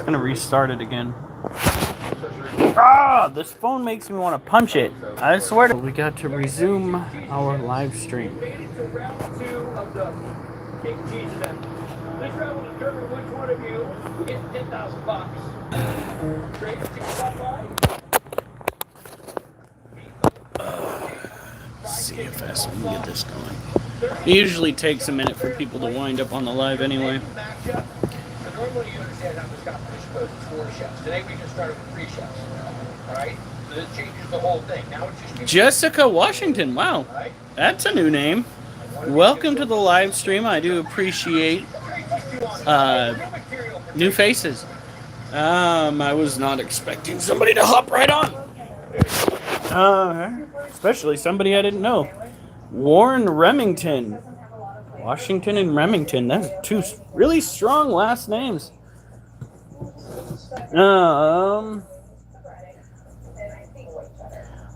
It's gonna restart it again. Ah, this phone makes me want to punch it. I swear to we got to resume our live stream. CFS, let me get this going. It usually takes a minute for people to wind up on the live anyway. Normally you understand how this competition goes with 4 chefs. Today we just started with 3 chefs. All right? So this changes the whole thing. Now it's just Jessica Washington. Wow. That's a new name. Welcome to the live stream. I do appreciate new faces. I was not expecting somebody to hop right on. Especially somebody I didn't know. Warren Remington. Washington and Remington. That's 2 really strong last names.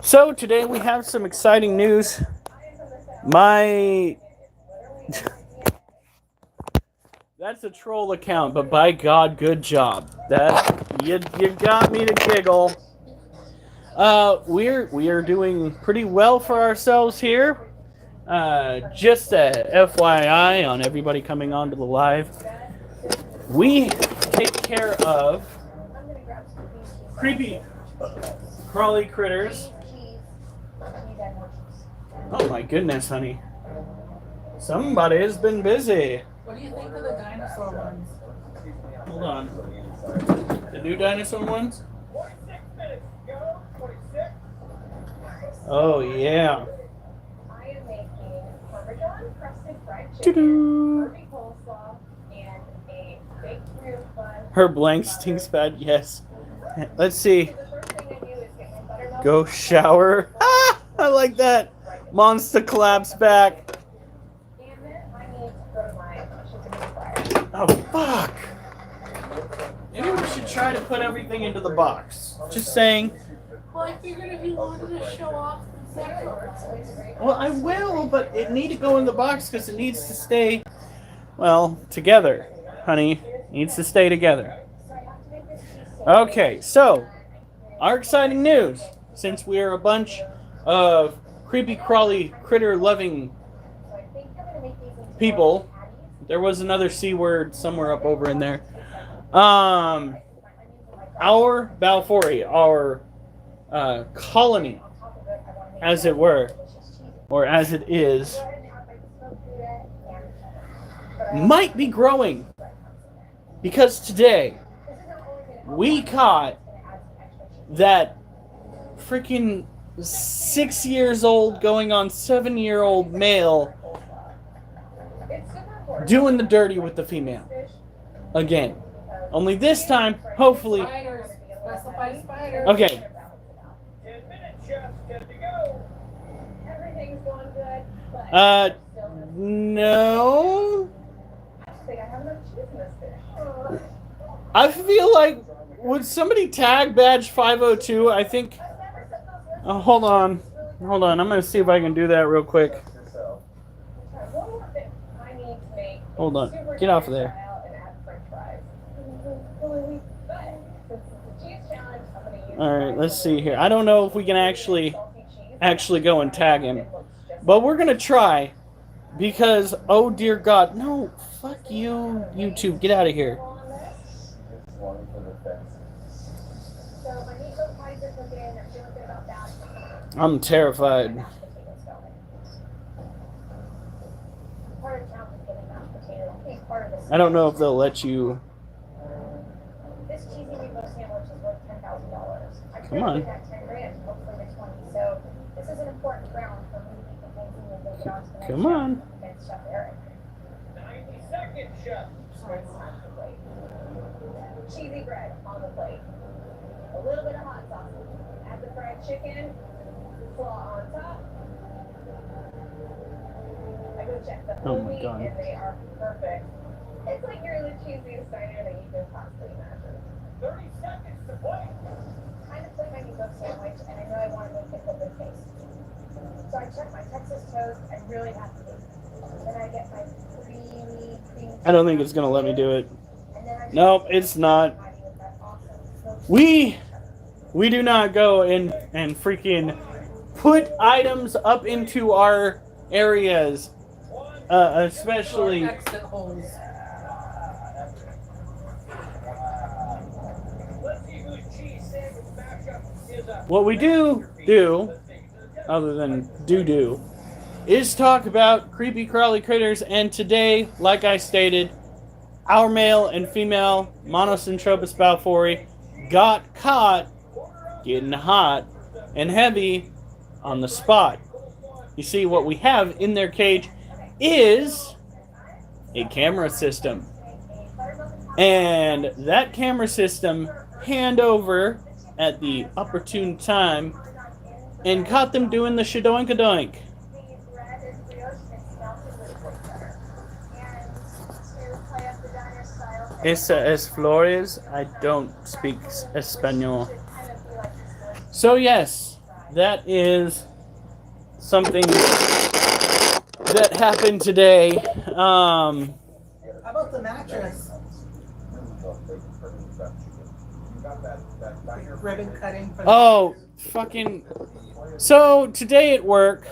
So today we have some exciting news. That's a troll account, but by God, good job. You got me to giggle. We are doing pretty well for ourselves here. Just a FYI on everybody coming onto the live. We take care of creepy crawly critters. Oh my goodness, honey. Somebody has been busy. What do you think of the dinosaur ones? Hold on. The new dinosaur ones? Oh, yeah. I am making Parmesan crusted fried chicken, Kirby coleslaw, and a baked fruit bun. Her blank stinks bad, yes. Let's see. The first thing I do is get my buttermilk. Go shower. Ah, I like that. Monster collapse back. Damn it, I need to go to my chicken fryer. Oh, fuck. Maybe we should try to put everything into the box. Just saying. Well, I figured if you wanted to show off the cards. Well, I will, but it need to go in the box because it needs to stay, well, together, honey. It needs to stay together. Okay, so, our exciting news, since we are a bunch of creepy crawly critter loving people, there was another C word somewhere up over in there. Our Balfouri, our colony, as it were, or as it is, might be growing. Because today, we caught that freaking 6 years old going on 7-year-old male doing the dirty with the female. Again. Only this time, hopefully. Spiders. Specify spiders. Okay. 10 minutes, chefs. Good to go. Everything's going good, but No. I think I have enough cheese in this dish. I feel like, would somebody tag badge 502? I think. Oh, hold on. I'm going to see if I can do that real quick. One more thing. I need to make Hold on. Get off of there. and add french fries. But since it's a cheese challenge, I'm going to use Alright, let's see here. I don't know if we can actually go and tag him. But we're going to try. Because, oh dear God. No, fuck you, YouTube. Get out of here. So my meatloaf pies are cooking. I'm feeling good about that. I'm terrified. Part of challenge is getting mashed potatoes. I think part of this. I don't know if they'll let you. This cheesy meatloaf sandwich is worth $10,000. I Come on. could that 10 grand, hopefully the 20. So this is an important round for me to keep the things in the get on to the next Come on. round against Chef Eric. 90 seconds, chef. Spread on the plate. Cheesy bread on the plate. A little bit of hot sauce. Add the fried chicken. Slaw on top. I go check the Oh whole my meat God. and they are perfect. It's like you're the cheesiest diner that you could possibly imagine. 30 seconds to play. Kind of like my meatloaf sandwich, and I know I want to make it with a taste. So I check my Texas toast. I really have to. Then I get my creamy cream. I don't think it's going to let me do it. And then I Nope, it's not. We do not go and freaking put items up into our areas, especially. Exit holes. What we do, other than do, is talk about creepy crawly critters. And today, like I stated, our male and female Monocentropus balfouri got caught getting hot and heavy on the spot. You see, what we have in their cage is a camera system. And that camera system hand over at the opportune time and caught them doing the shadoinkadoink. Esa Flores, I don't speak Espanol. So yes, that is something that happened today. How about the mattress? Ribbon cutting for the Oh, fucking. So today at work,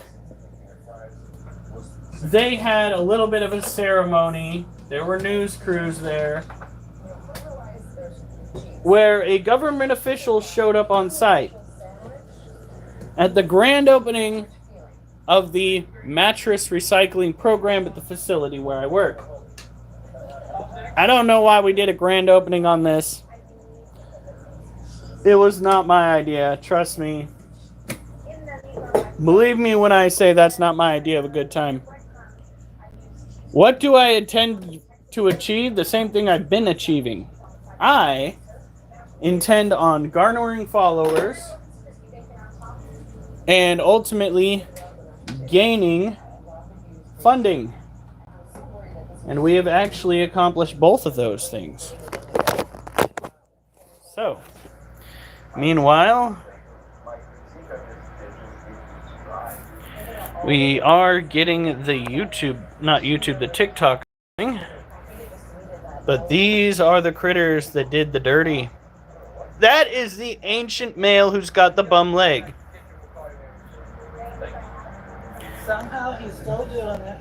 they had a little bit of a ceremony. There were news crews there where a government official showed up on site at the grand opening of the mattress recycling program at the facility where I work. I don't know why we did a grand opening on this. It was not my idea, trust me. Believe me when I say that's not my idea of a good time. What do I intend to achieve? The same thing I've been achieving. I intend on garnering followers and ultimately gaining funding. And we have actually accomplished both of those things. So, meanwhile, we are getting the the TikTok thing. But these are the critters that did the dirty. That is the ancient male who's got the bum leg. Somehow he's still doing it.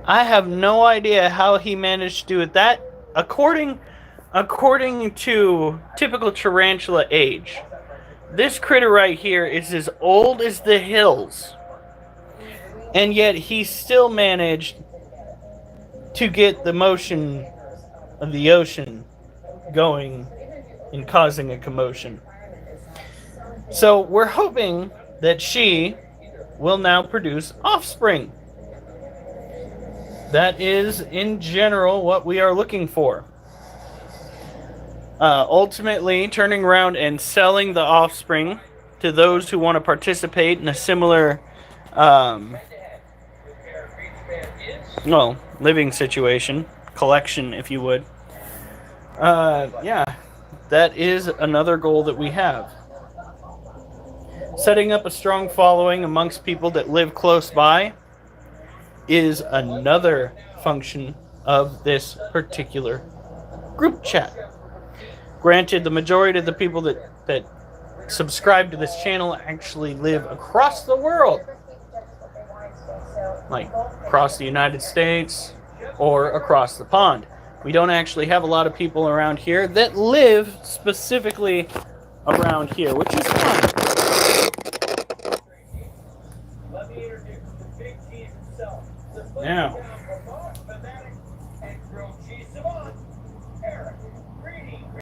I have no idea how he managed to do it. That, according to typical tarantula age, this critter right here is as old as the hills. And yet he still managed to get the motion of the ocean going and causing a commotion. So we're hoping that she will now produce offspring. That is, in general, what we are looking for. Ultimately, turning around and selling the offspring to those who want to participate in a similar living situation, collection, if you would. Yeah, that is another goal that we have. Setting up a strong following amongst people that live close by is another function of this particular group chat. Granted, the majority of the people that subscribe to this channel actually live across the world. Like across the United States or across the pond. We don't actually have a lot of people around here that live specifically around here, which is fine. Now,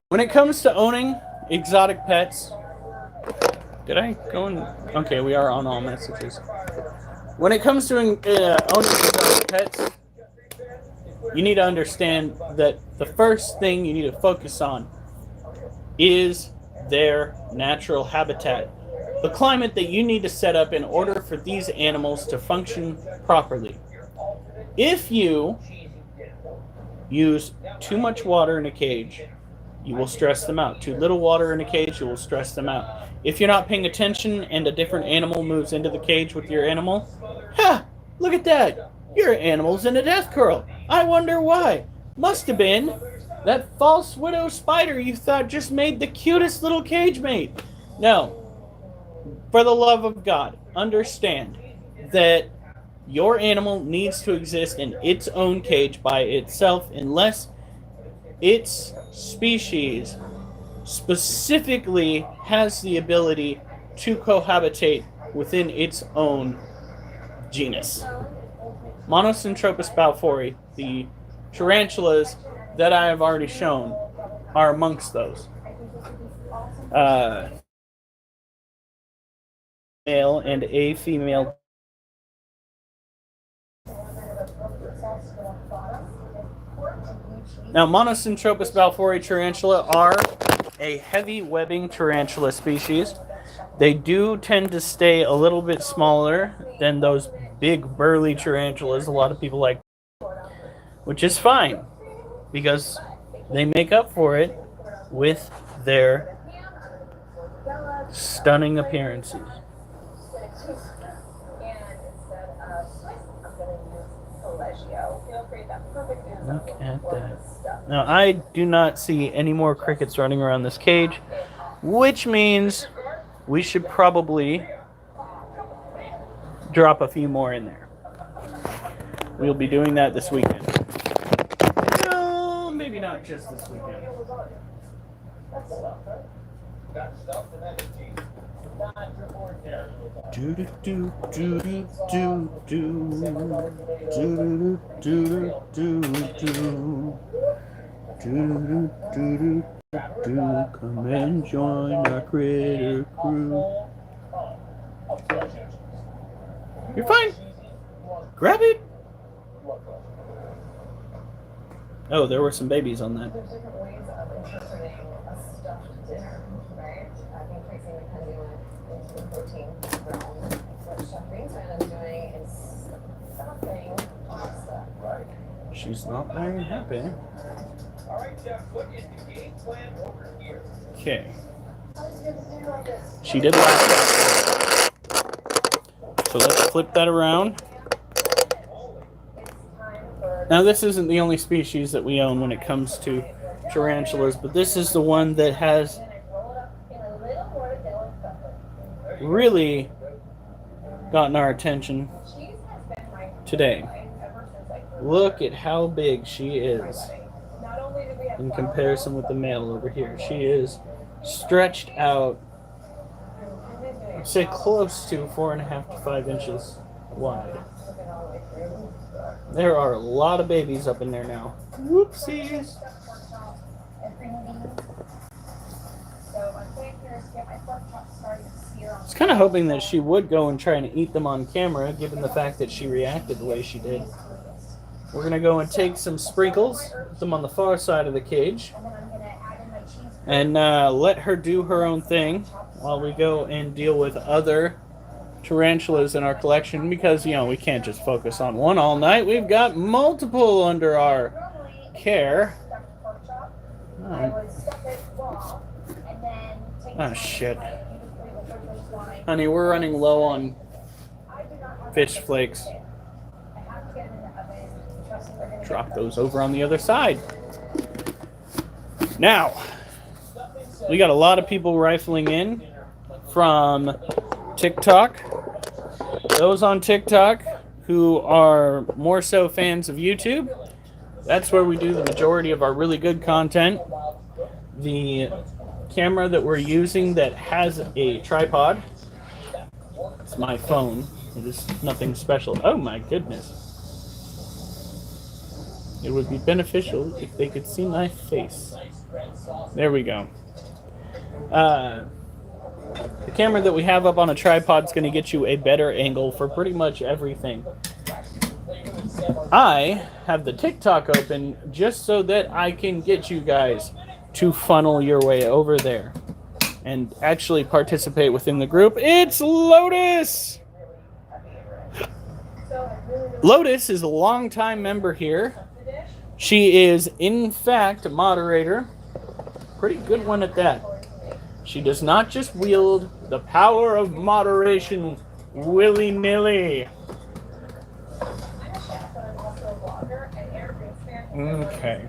when it comes to owning exotic pets, did I go in? Okay, we are on all messages. When it comes to owning exotic pets, you need to understand that the first thing you need to focus on is their natural habitat. The climate that you need to set up in order for these animals to function properly. If you use too much water in a cage, you will stress them out. Too little water in a cage, you will stress them out. If you're not paying attention and a different animal moves into the cage with your animal, look at that! Your animal's in a death curl. I wonder why. Must have been That false widow spider you thought just made the cutest little cage mate. No. For the love of God, understand that your animal needs to exist in its own cage by itself unless its species specifically has the ability to cohabitate within its own genus. Monocentropas balfouri, the tarantulas that I have already shown, are amongst those. Male and a female. Now, Monocentropas balfouri tarantula are a heavy webbing tarantula species. They do tend to stay a little bit smaller than those big burly tarantulas a lot of people like, which is fine because they make up for it with their stunning appearances. Look at that. Now, I do not see any more crickets running around this cage, which means we should probably drop a few more in there. We'll be doing that this weekend. No, maybe not just this weekend. Do do do do do do do do do do do. Come and join our critter crew. You're fine. Grab it. Oh, there were some babies on that. There's different ways of interpreting a stuffed dinner, right? Increasingly kind of into the protein realm. What Chef Greenspan is doing is stuffing pasta. Right. She's not very happy. All right, Jeff, what is the game plan over here? Okay. She did last time. So let's flip that around. Now, this isn't the only species that we own when it comes to tarantulas, but this is the one that has really gotten our attention today. Look at how big she is in comparison with the male over here. She is stretched out, I'd say close to 4.5 to 5 inches wide. There are a lot of babies up in there now. Whoopsies. I was kind of hoping that she would go and try and eat them on camera, given the fact that she reacted the way she did. We're going to go and take some sprinkles, put them on the far side of the cage, and let her do her own thing while we go and deal with other tarantulas in our collection, because, you know, we can't just focus on one all night. We've got multiple under our care. Oh, shit. Honey, we're running low on fish flakes. Drop those over on the other side. Now, we got a lot of people rifling in from TikTok. Those on TikTok who are more so fans of YouTube, that's where we do the majority of our really good content. The camera that we're using that has a tripod, it's my phone. It is nothing special. Oh my goodness. It would be beneficial if they could see my face. There we go. The camera that we have up on a tripod is going to get you a better angle for pretty much everything. I have the TikTok open just so that I can get you guys to funnel your way over there and actually participate within the group. It's Lotus! Lotus is a longtime member here. She is, in fact, a moderator. Pretty good one at that. She does not just wield the power of moderation willy-nilly. Okay.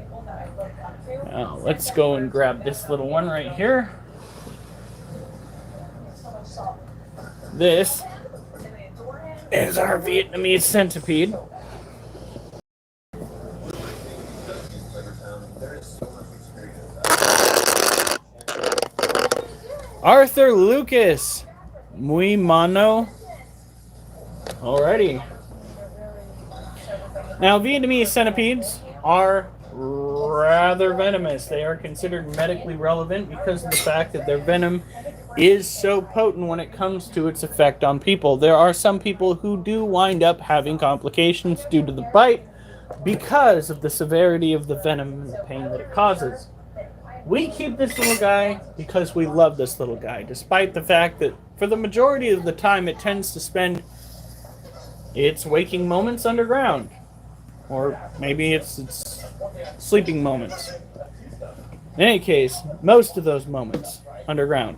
Now let's go and grab this little one right here. This is our Vietnamese centipede. Arthur Lucas. Muy mano. Alrighty. Now, Vietnamese centipedes are rather venomous. They are considered medically relevant because of the fact that their venom is so potent when it comes to its effect on people. There are some people who do wind up having complications due to the bite because of the severity of the venom and the pain that it causes. We keep this little guy because we love this little guy, despite the fact that for the majority of the time it tends to spend its waking moments underground. Or maybe it's sleeping moments. In any case, most of those moments underground.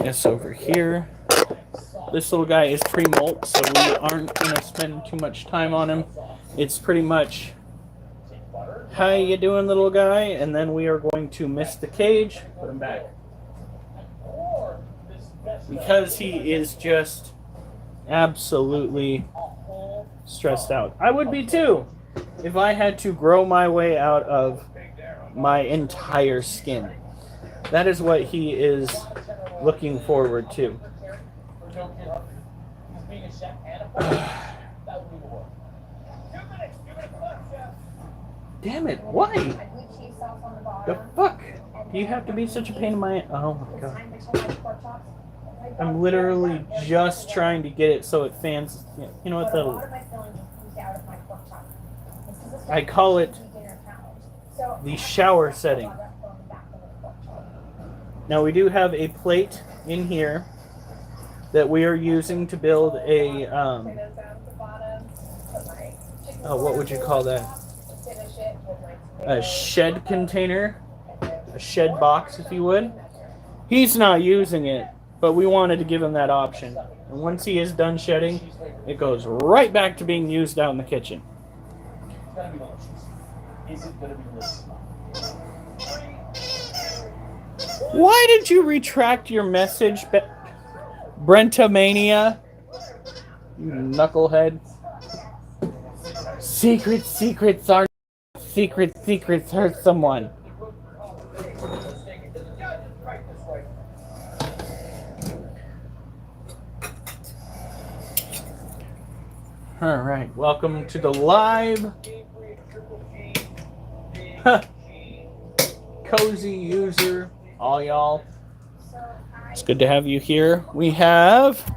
This over here. This little guy is pre-molt, so we aren't going to spend too much time on him. It's pretty much, how you doing, little guy? And then we are going to mist the cage, put him back. Because he is just absolutely stressed out. I would be too if I had to grow my way out of my entire skin. That is what he is looking forward to. Damn it, why? The fuck? Do you have to be such a pain in my... Oh my god. I'm literally just trying to get it so it fans... You know what, I call it the shower setting. Now we do have a plate in here that we are using to build a... what would you call that? A shed container. A shed box, if you would. He's not using it, but we wanted to give him that option. And once he is done shedding, it goes right back to being used out in the kitchen. Why did you retract your message, Brentamania? You knucklehead. Secrets are secrets hurt someone. Alright, welcome to the live cozy user, all y'all. It's good to have you here. We have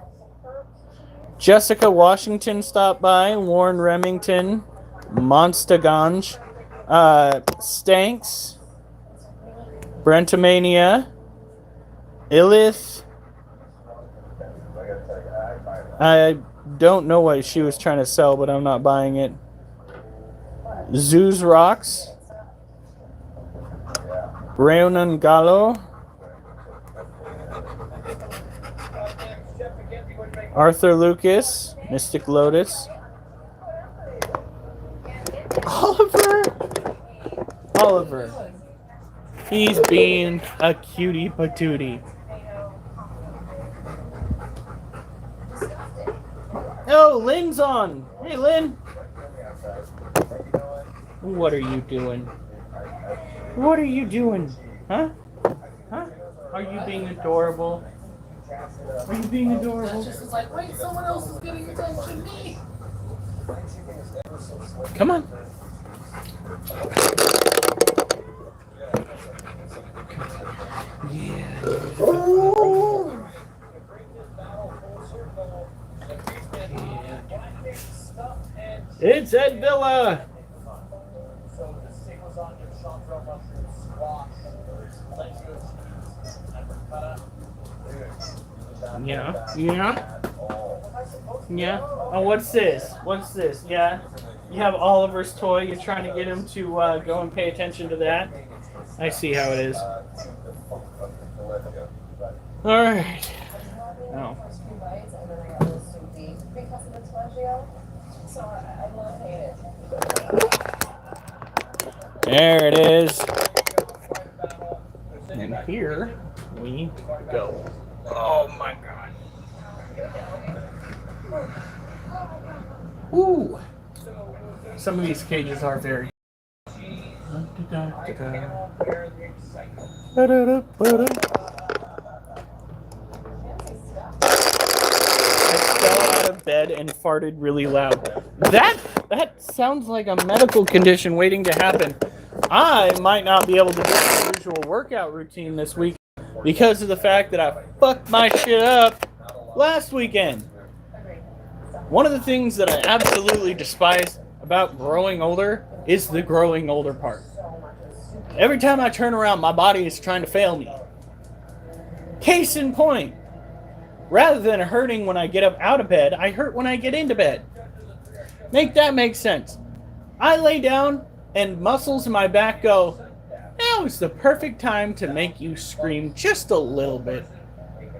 Jessica Washington stop by, Warren Remington, Monstaganj, Stanks, Brentamania, Illith. I don't know what she was trying to sell, but I'm not buying it. Zeus Rocks, Reunan Gallo, Arthur Lucas, Mystic Lotus, Oliver. He's being a cutie patootie. Oh, Lynn's on. Hey, Lynn. What are you doing? What are you doing? Huh? Huh? Are you being adorable? Are you being adorable? Duchess is like, wait, someone else is getting attention. Me. Come on. Yeah. It's Ed Villa. Yeah. Oh, what's this? Yeah. You have Oliver's toy. You're trying to get him to go and pay attention to that. I see how it is. All right. Oh. DiMaggio. So I love hate it. There it is. And here we go. Oh my god. Ooh. Some of these cages are very. I fell out of bed and farted really loud. That sounds like a medical condition waiting to happen. I might not be able to do my usual workout routine this week because of the fact that I fucked my shit up last weekend. One of the things that I absolutely despise about growing older is the growing older part. Every time I turn around, my body is trying to fail me. Case in point, rather than hurting when I get up out of bed, I hurt when I get into bed. Make that make sense. I lay down and muscles in my back go, now is the perfect time to make you scream just a little bit.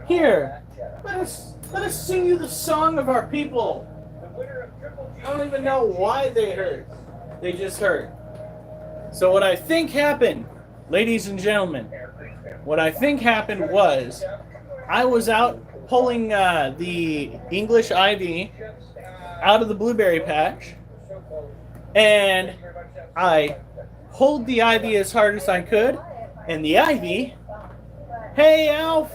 Here, let us sing you the song of our people. I don't even know why they hurt. They just hurt. So what I think happened, ladies and gentlemen, what I think happened was I was out pulling the English ivy out of the blueberry patch, and I pulled the ivy as hard as I could, and the ivy, hey Alf,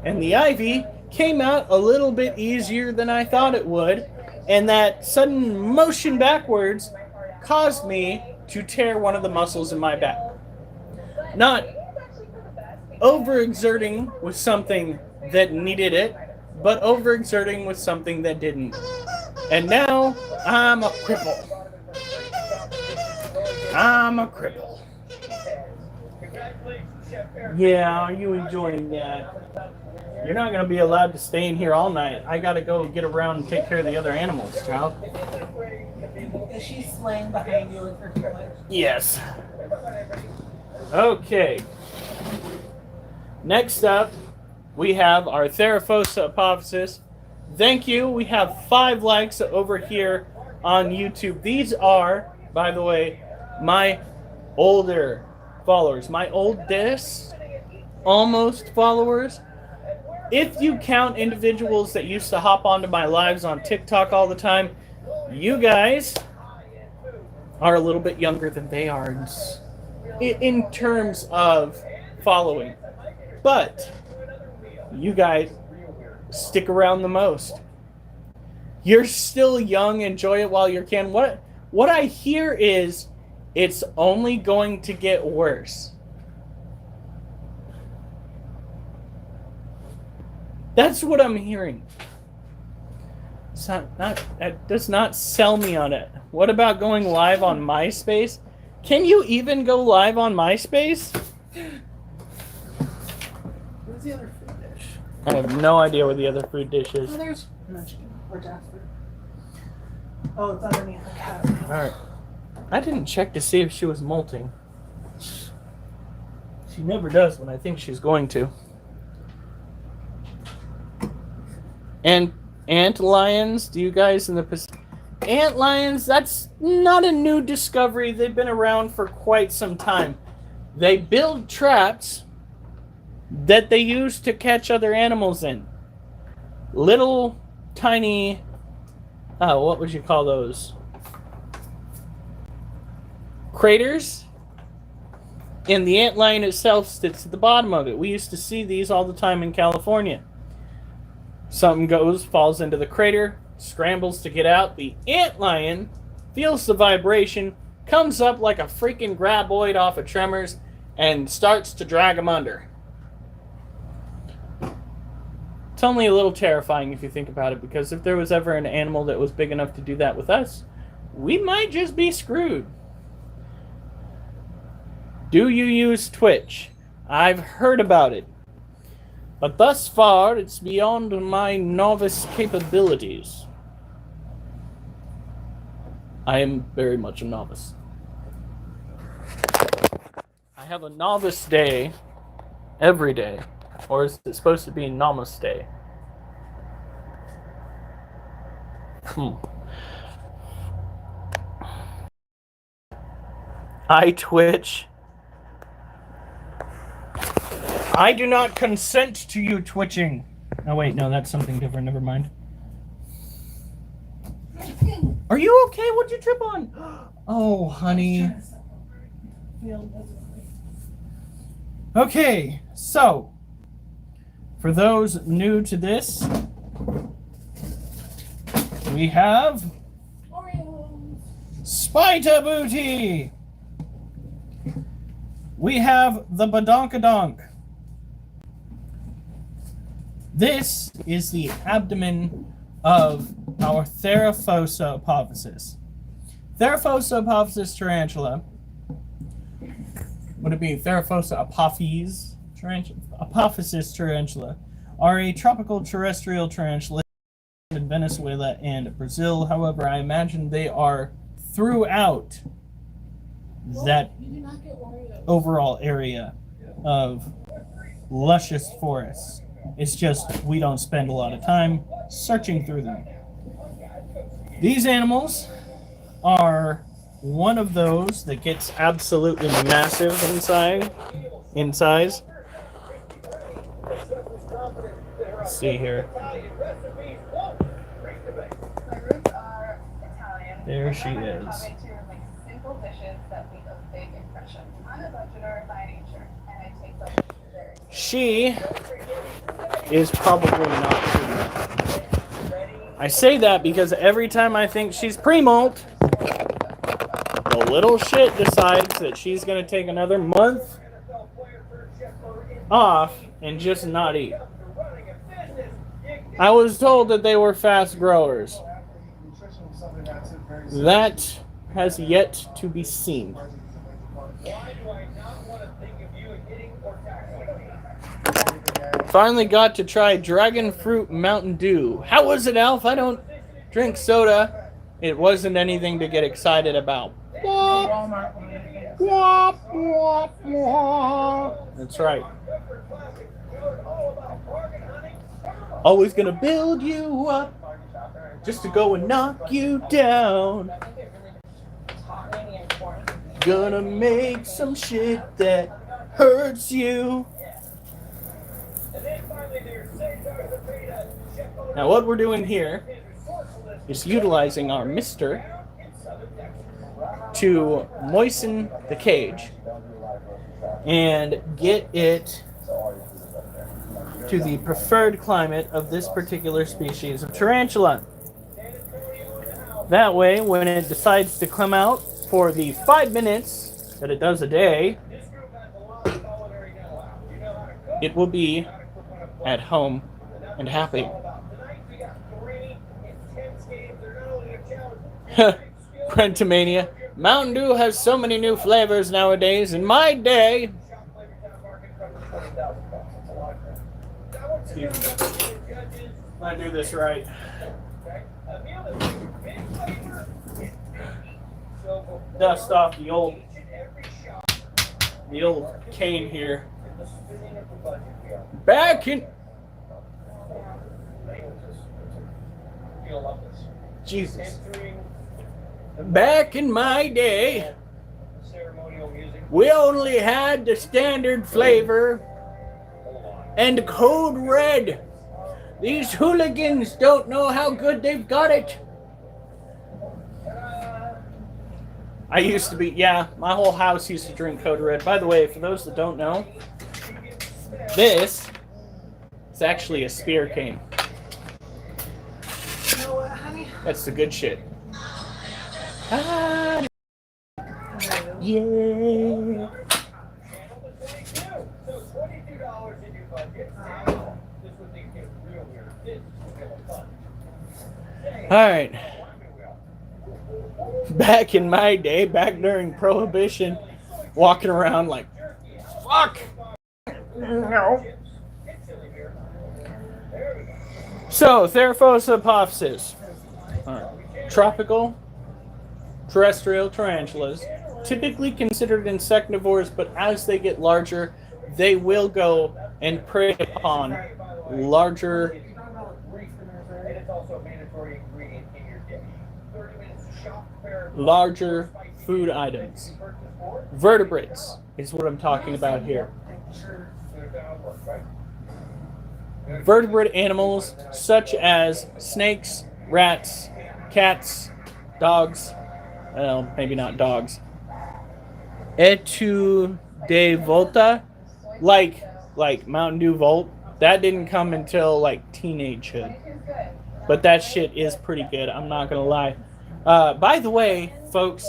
and the ivy came out a little bit easier than I thought it would, and that sudden motion backwards caused me to tear one of the muscles in my back. Not overexerting with something that needed it, but overexerting with something that didn't. And now I'm a cripple. I'm a cripple. Yeah, are you enjoying that? You're not going to be allowed to stay in here all night. I got to go get around and take care of the other animals, child. Is she swaying behind you with her foot? Yes. Okay. Next up, we have our Theraphosa apophysis. Thank you. We have 5 likes over here on YouTube. These are, by the way, my older followers. My oldest, almost followers. If you count individuals that used to hop onto my lives on TikTok all the time, you guys are a little bit younger than they are in terms of following. But you guys stick around the most. You're still young, enjoy it while you can. What I hear is it's only going to get worse. That's what I'm hearing. It's not that does not sell me on it. What about going live on MySpace? Can you even go live on MySpace? Where's the other food dish? I have no idea where the other food dish is. Oh, there's Michigan or Jasper. Oh, it's underneath the cabinet. Alright. I didn't check to see if she was molting. She never does when I think she's going to. And antlions, do you guys in the Pacific? Antlions, that's not a new discovery. They've been around for quite some time. They build traps that they use to catch other animals in. Little, tiny, what would you call those? Craters. And the antlion itself sits at the bottom of it. We used to see these all the time in California. Something goes, falls into the crater, scrambles to get out. The antlion feels the vibration, comes up like a freaking graboid off of Tremors, and starts to drag him under. It's only a little terrifying if you think about it, because if there was ever an animal that was big enough to do that with us, we might just be screwed. Do you use Twitch? I've heard about it. But thus far, it's beyond my novice capabilities. I am very much a novice. I have a novice day every day. Or is it supposed to be Namaste? I twitch. I do not consent to you twitching. Oh wait, no, that's something different. Never mind. Are you okay? What'd you trip on? Oh, honey. Okay, so for those new to this, we have Spita Booty. We have the Badonkadonk. This is the abdomen of our Theraphosa apophysis. Theraphosa apophysis tarantula. Would it be Theraphosa apophyses tarantula? Apophysis tarantula are a tropical terrestrial tarantula in Venezuela and Brazil. However, I imagine they are throughout that overall area of luscious forests. It's just we don't spend a lot of time searching through them. These animals are one of those that gets absolutely massive in size. Let's see here. There she is. Simple dishes that leave a big impression. I'm a budgeter by nature, and I take budget very seriously. She is probably not pre-molt. I say that because every time I think she's pre-molt, the little shit decides that she's going to take another month off and just not eat. I was told that they were fast growers. That has yet to be seen. Finally got to try Dragon Fruit Mountain Dew. How was it, Alf? I don't drink soda. It wasn't anything to get excited about. That's right. Always gonna build you up just to go and knock you down. Gonna make some shit that hurts you. Now what we're doing here is utilizing our mister to moisten the cage and get it to the preferred climate of this particular species of tarantula. That way, when it decides to come out for the 5 minutes that it does a day, it will be at home and happy. Brentomania. Mountain Dew has so many new flavors nowadays. In my day... Excuse me. I do this right. Dust off the old cane here. Back in... Jesus. Back in my day, we only had the standard flavor and Code Red. These hooligans don't know how good they've got it. I used to be, my whole house used to drink Code Red. By the way, for those that don't know, this is actually a spear cane. You know what, honey? That's the good shit. Ah, yeah. Alright. Back in my day, back during Prohibition, walking around like, fuck! No. So, Theraphosa apophysis. Tropical terrestrial tarantulas, typically considered insectivores, but as they get larger, they will go and prey upon larger ingredient in your dish. 30 minutes to shop, prepare, Larger food items. Vertebrates is what I'm talking about here. Vertebrate animals such as snakes, rats, cats, dogs. Well, maybe not dogs. Etu de Volta, like Mountain Dew Volt. That didn't come until like teenagehood. But that shit is pretty good. I'm not gonna lie. By the way, folks,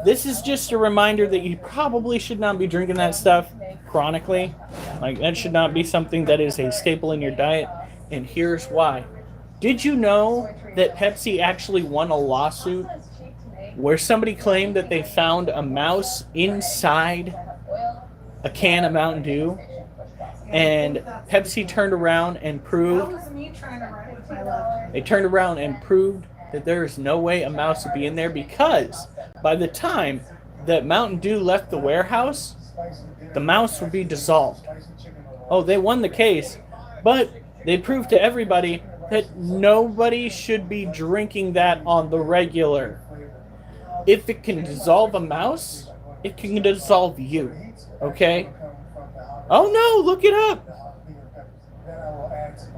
this is just a reminder that you probably should not be drinking that stuff chronically. Like, that should not be something that is a staple in your diet. And here's why. Did you know that Pepsi actually won a lawsuit where somebody claimed that they found a mouse inside a can of Mountain Dew? And Pepsi turned around and That proved, was me trying to write with my left. they turned around and proved that there is no way a mouse would be in there, because by the time that Mountain Dew left the warehouse, the mouse would be dissolved. Oh, they won the case, but they proved to everybody that nobody should be drinking that on the regular. If it can dissolve a mouse, it can dissolve you. Okay? Oh no, look it up.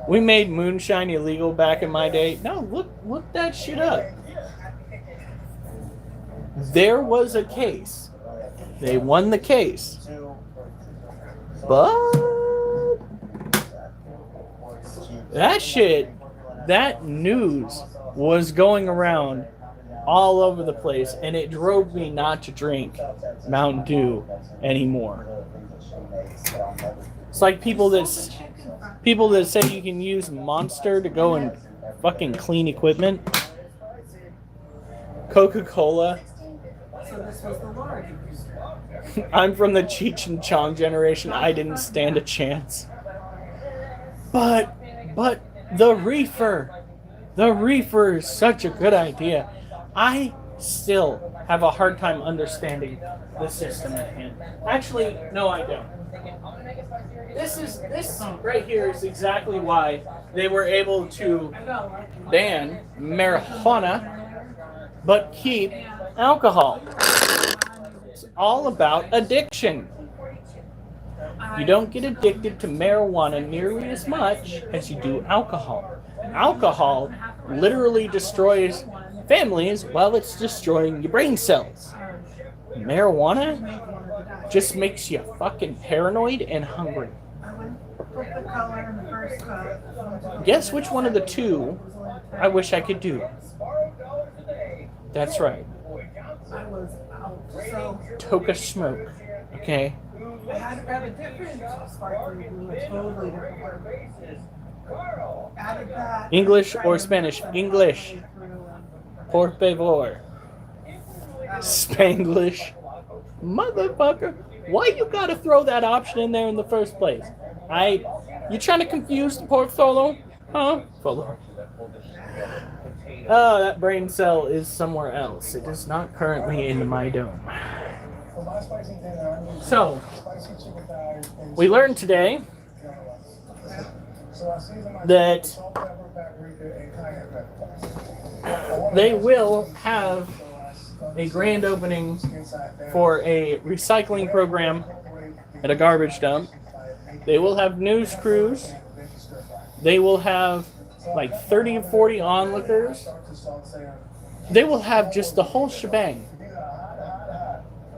We made moonshine illegal back in my day. No, look that shit up. There was a case. They won the case. But that shit, that news was going around all over the place, and it drove me not to drink Mountain Dew anymore. It's like people that say you can use Monster to go and fucking clean equipment. Coca-Cola. So this was the Lord. I'm from the Cheech and Chong generation. I didn't stand a chance. But the reefer is such a good idea. I still have a hard time understanding the system at hand. Actually, no, I don't. This right here is exactly why they were able to ban marijuana but keep alcohol. It's all about addiction. You don't get addicted to marijuana nearly as much as you do alcohol. Alcohol literally destroys families while it's destroying your brain cells. Marijuana just makes you fucking paranoid and hungry. Put the color in the first cup. Guess which one of the two I wish I could do? That's right. I was out. So Toka Smoke. Okay? I had to grab a different sparkling blue, a totally different one. Added that. English or Spanish? English. Por favor. Spanglish. Motherfucker. Why you gotta throw that option in there in the first place? You trying to confuse the pork solo? Huh? Follow. Oh, that brain cell is somewhere else. It is not currently in my dome. So, we learned today that they will have a grand opening for a recycling program at a garbage dump. They will have news crews. They will have like 30 or 40 onlookers. They will have just the whole shebang.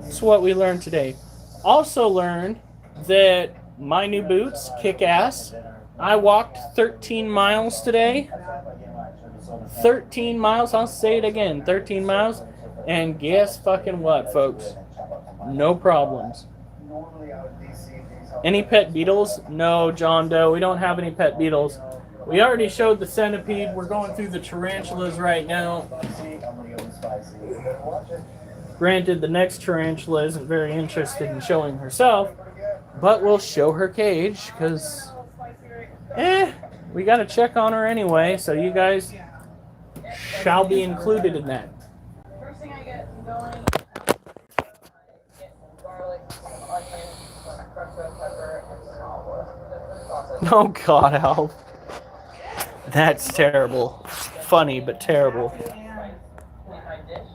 That's what we learned today. Also learned that my new boots kick ass. I walked 13 miles today. 13 miles, I'll say it again, 13 miles. And guess fucking what, folks? No problems. Any pet beetles? No, John Doe, we don't have any pet beetles. We already showed the centipede. We're going through the tarantulas right now. Granted, the next tarantula isn't very interested in showing herself, but we'll show her cage, because, we gotta check on her anyway, so you guys shall be included in that. First thing I get going, get garlic, onion, crushed red pepper, and salt. Oh God, Al. That's terrible. funny, but terrible. And my dish,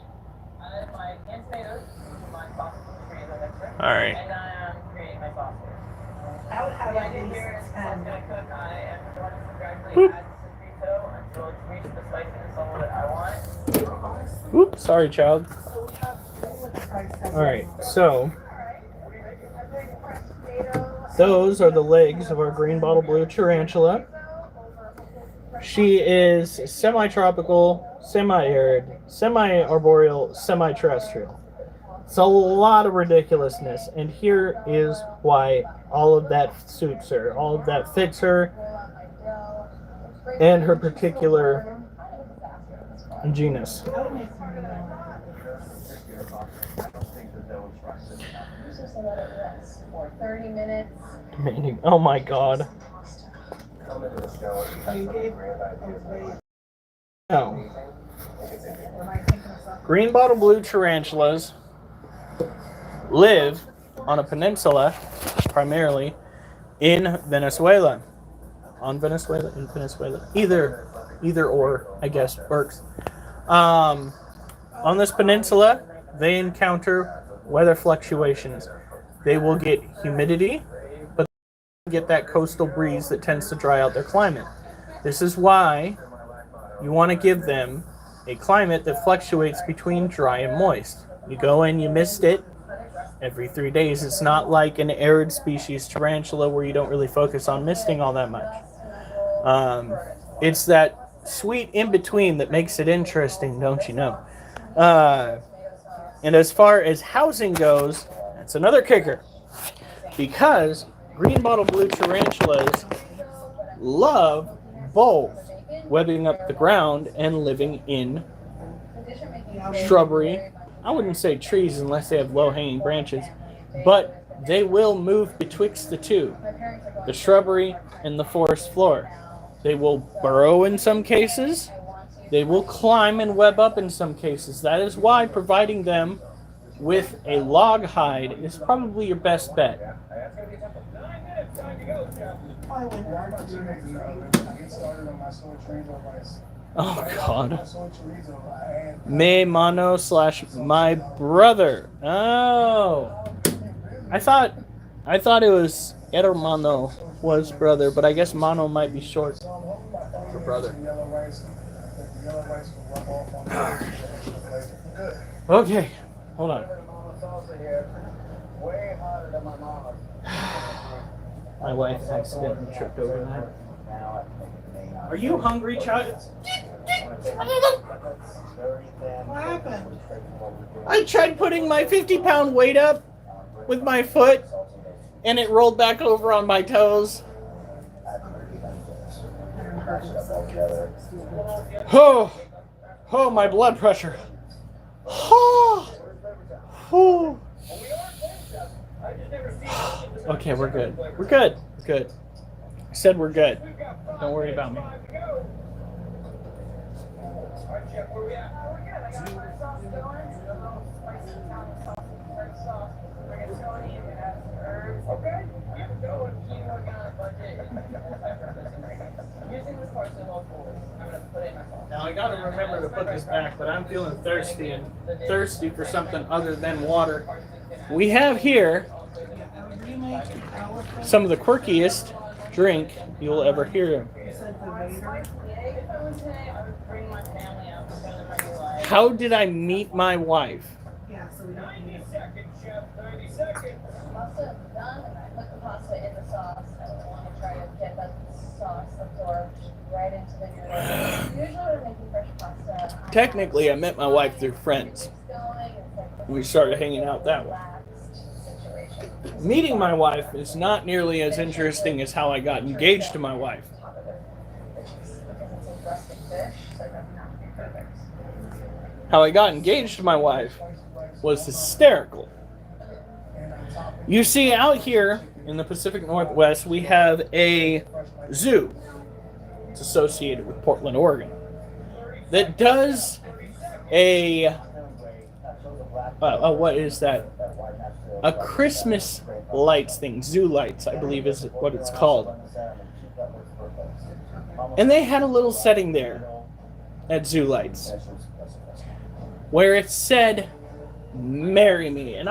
my canned tomatoes, my sausage and chorizo mixer, Alright. and I'm creating my sauce here. I would have The at idea least here is I'm 10. gonna cook. I am going to gradually Boop. add some frito until it's reached the spiciness level that I want. Oops, sorry, child. So we have what the price tag Alright, is. so those are the legs of our green bottle blue tarantula. She is semi-tropical, semi-arid, semi-arboreal, semi-terrestrial. It's a lot of ridiculousness, and here is why all of that suits her, all of that fits her, and her particular genus. That would make me For 30 minutes. Demanding. Oh my god. you gave away. No. When I think of something. Green bottle blue tarantulas live on a peninsula, primarily in Venezuela. On Venezuela, in Venezuela. Either or, I guess, works. On this peninsula, they encounter weather fluctuations. They will get humidity, but they get that coastal breeze that tends to dry out their climate. This is why you want to give them a climate that fluctuates between dry and moist. You go in, you mist it every 3 days. It's not like an arid species tarantula where you don't really focus on misting all that much. It's that sweet in-between that makes it interesting, don't you know? And as far as housing goes, that's another kicker. Because green bottle blue tarantulas love both webbing up the ground and living in shrubbery. I wouldn't say trees unless they have low-hanging branches, but they will move betwixt the two, the shrubbery and the forest floor. They will burrow in some cases. They will climb and web up in some cases. That is why providing them with a log hide is probably your best bet. I went there to do Oh God. Me mano / my brother. Oh. I thought it was hermano was brother, but I guess mano might be short for brother. Okay, hold on. My wife accidentally tripped over that. Are you hungry, child? What happened? I tried putting my 50-pound weight up with my foot, and it rolled back over on my toes. Oh, my blood pressure. Oh. Okay, we're good. We're good. I said we're good. Don't worry about me. Now I gotta remember to put this back, but I'm feeling thirsty for something other than water. We have here some of the quirkiest drink you'll ever hear. How did I meet my wife? Yeah, so we don't need it. Pasta done, and I put the pasta in the sauce, and I want to try to get that sauce absorbed right into the noodles. Usually when I'm making fresh pasta, Technically, I met my wife through friends. We started hanging out that way. Meeting my wife is not nearly as interesting as how I got engaged to my wife. How I got engaged to my wife was hysterical. You see, out here in the Pacific Northwest, we have a zoo. It's associated with Portland, Oregon, that does a what is that? A Christmas lights thing, zoo lights, I believe is what it's called. And they had a little setting there at Zoo Lights where it said, "Marry me." And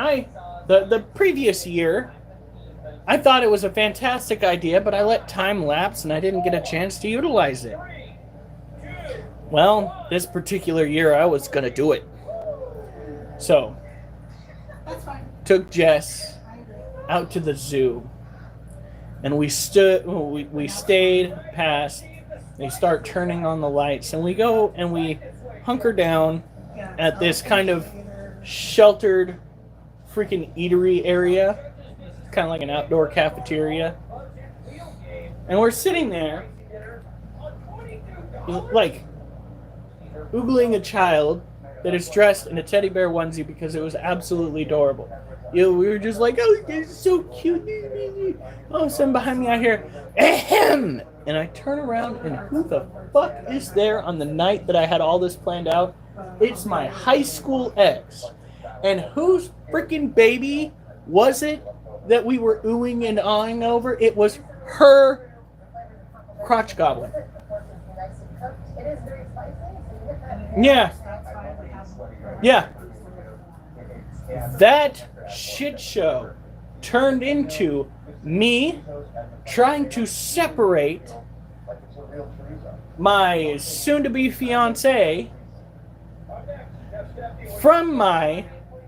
the previous year, I thought it was a fantastic idea, but I let time lapse and I didn't get a chance to utilize it. Well, this particular year I was going to do it. So, That's fine. took Jess I agree. out to the zoo. And we stayed past. They start turning on the lights, and we go and we hunker down at this kind of sheltered freaking eatery area, kind of like an outdoor cafeteria. And we're sitting there, like, oogling a child that is dressed in a teddy bear onesie because it was absolutely adorable. We were just like, "Oh, this is so cute." Oh, someone behind me out here, ahem! And I turn around, and who the fuck is there on the night that I had all this planned out? It's my high school ex. And whose freaking baby was it that we were oohing and ahhing over? It was her crotch goblin. It is very spicy, so you get that. Yeah. Yeah. That shit show turned into me trying to separate my soon-to-be fiance from my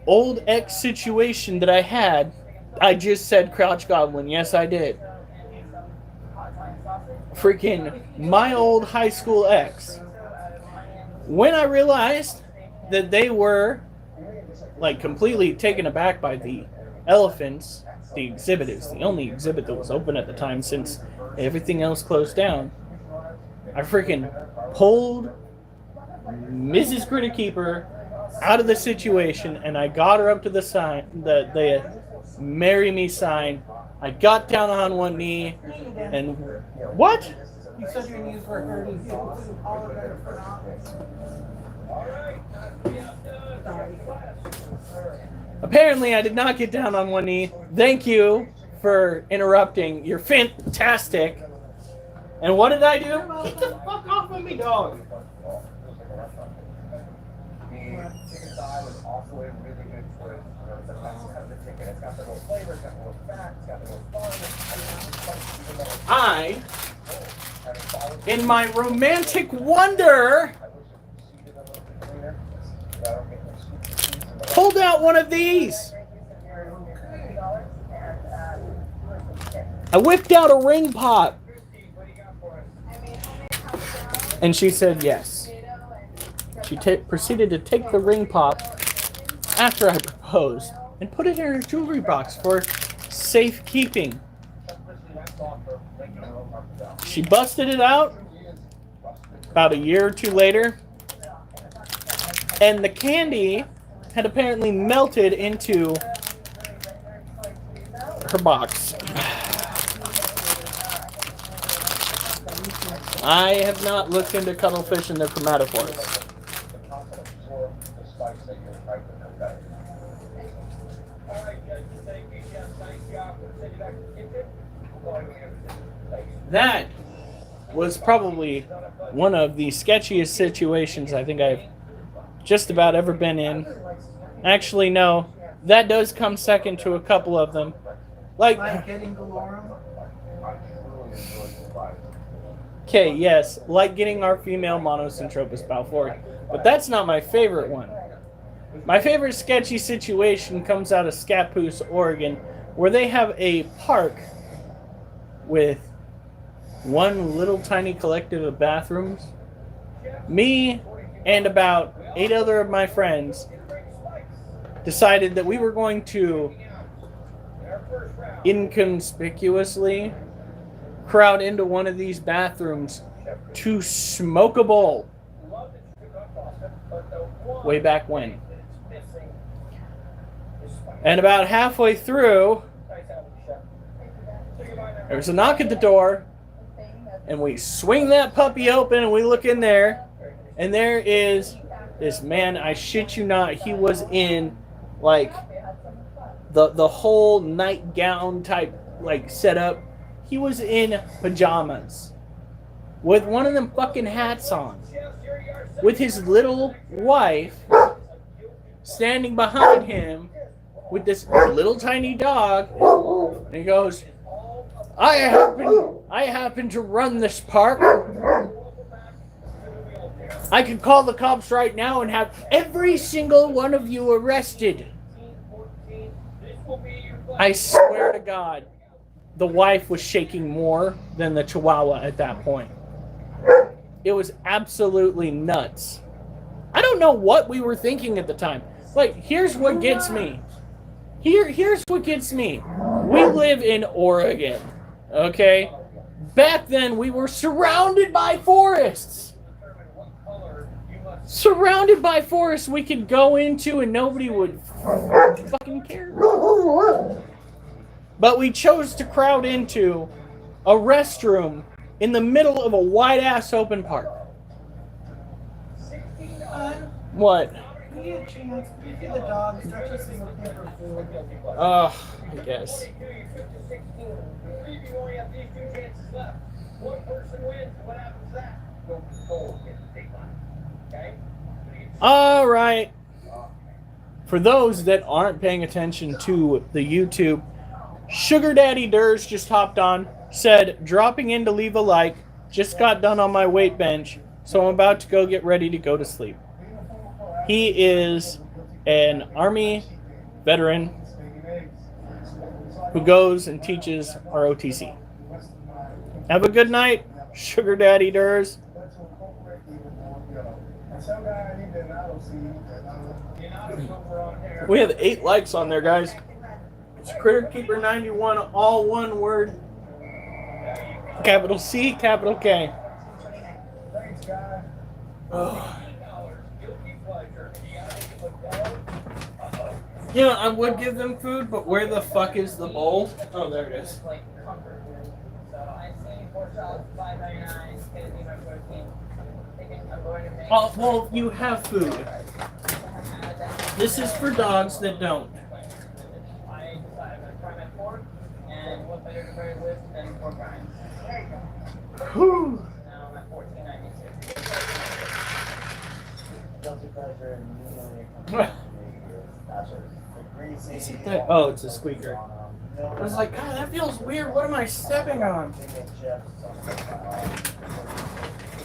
old ex situation that I had. I just said crotch goblin. Yes, I did. Freaking my old high school ex. When I realized that they were like completely taken aback by the elephants, the exhibit is the only exhibit that was open at the time since everything else closed down. I freaking pulled Mrs. Critter Keeper out of the situation and I got her up to the sign, the marry me sign. I got down on one knee and what? You said your knees were hurting. You apologize for not. Apparently, I did not get down on one knee. Thank you for interrupting. You're fantastic. And what did I do? Get the fuck off of me, dog. I, in my romantic wonder, pulled out one of these. I whipped out a ring pop. And she said yes. She proceeded to take the ring pop after I proposed and put it in her jewelry box for safekeeping. She busted it out about a year or two later, and the candy had apparently melted into her box. I have not looked into cuttlefish and their chromatophores. That was probably one of the sketchiest situations I think I've just about ever been in. Actually, no. That does come second to a couple of them. Like getting Galorum? Okay, yes, like getting our female Monocentropus balfouri. But that's not my favorite one. My favorite sketchy situation comes out of Scappoose, Oregon, where they have a park with one little tiny collective of bathrooms. Me and about 8 other of my friends decided that we were going to inconspicuously crowd into one of these bathrooms to smoke a bowl. Way back when. And about halfway through, there was a knock at the door, and we swing that puppy open and we look in there, and there is this man, I shit you not, he was in like the whole nightgown type like setup. He was in pajamas. with one of them fucking hats on, with his little wife standing behind him with this little tiny dog, and he goes, I happen to run this park. I could call the cops right now and have every single one of you arrested. I swear to God, the wife was shaking more than the Chihuahua at that point. It was absolutely nuts. I don't know what we were thinking at the time. Like, here's what gets me. Here's what gets me. We live in Oregon, okay? Back then, we were surrounded by forests. Surrounded by forests we could go into and nobody would fucking care. But we chose to crowd into a restroom in the middle of a wide-ass open park. What? We need a chance. We feed the dogs. Start just single paper food. I guess. All right. For those that aren't paying attention to the YouTube, Sugar Daddy Durs just hopped on, said, dropping in to leave a like, just got done on my weight bench, so I'm about to go get ready to go to sleep. He is an Army veteran who goes and teaches ROTC. Have a good night, Sugar Daddy Durs. We have 8 likes on there, guys. It's Critter Keeper 91, all one word. Capital C, capital K. Oh. You know, I would give them food, but where the fuck is the bowl? Oh, there it is. Oh, well, you have food. This is for dogs that don't. Whew. Oh, it's a squeaker. I was like, God, that feels weird. What am I stepping on?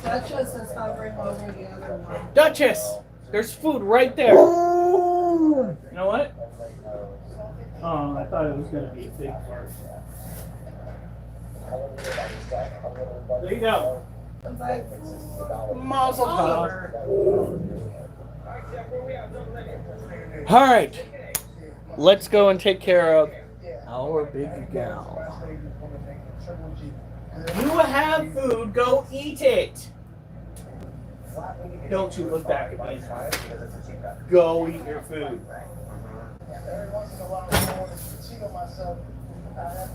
Duchess is hovering over the other one. Duchess! There's food right there. You know what? Oh, I thought it was going to be a big fart. There you go. Mazel tov. All right. Let's go and take care of our big gal. You have food. Go eat it. Don't you look back at me. Go eat your food.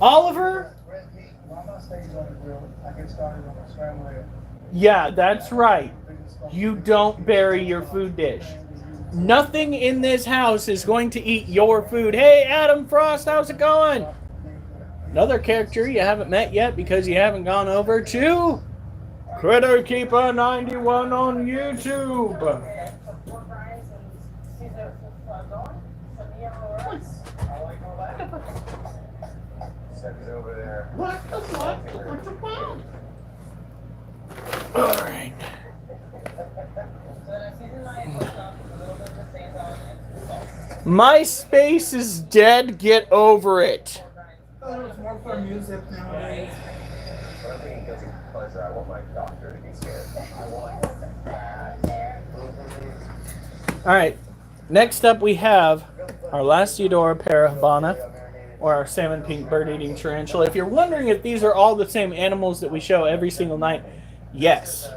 Oliver? Yeah, that's right. You don't bury your food dish. Nothing in this house is going to eat your food. Hey, Adam Frost, how's it going? Another character you haven't met yet because you haven't gone over to Critter Keeper 91 on YouTube. What the fuck? What's the problem? All right. MySpace is dead. Get over it. I thought it was more for music nowadays. All right. Next up, we have our last Eudora parahabana, or our salmon pink bird-eating tarantula. If you're wondering if these are all the same animals that we show every single night, yes.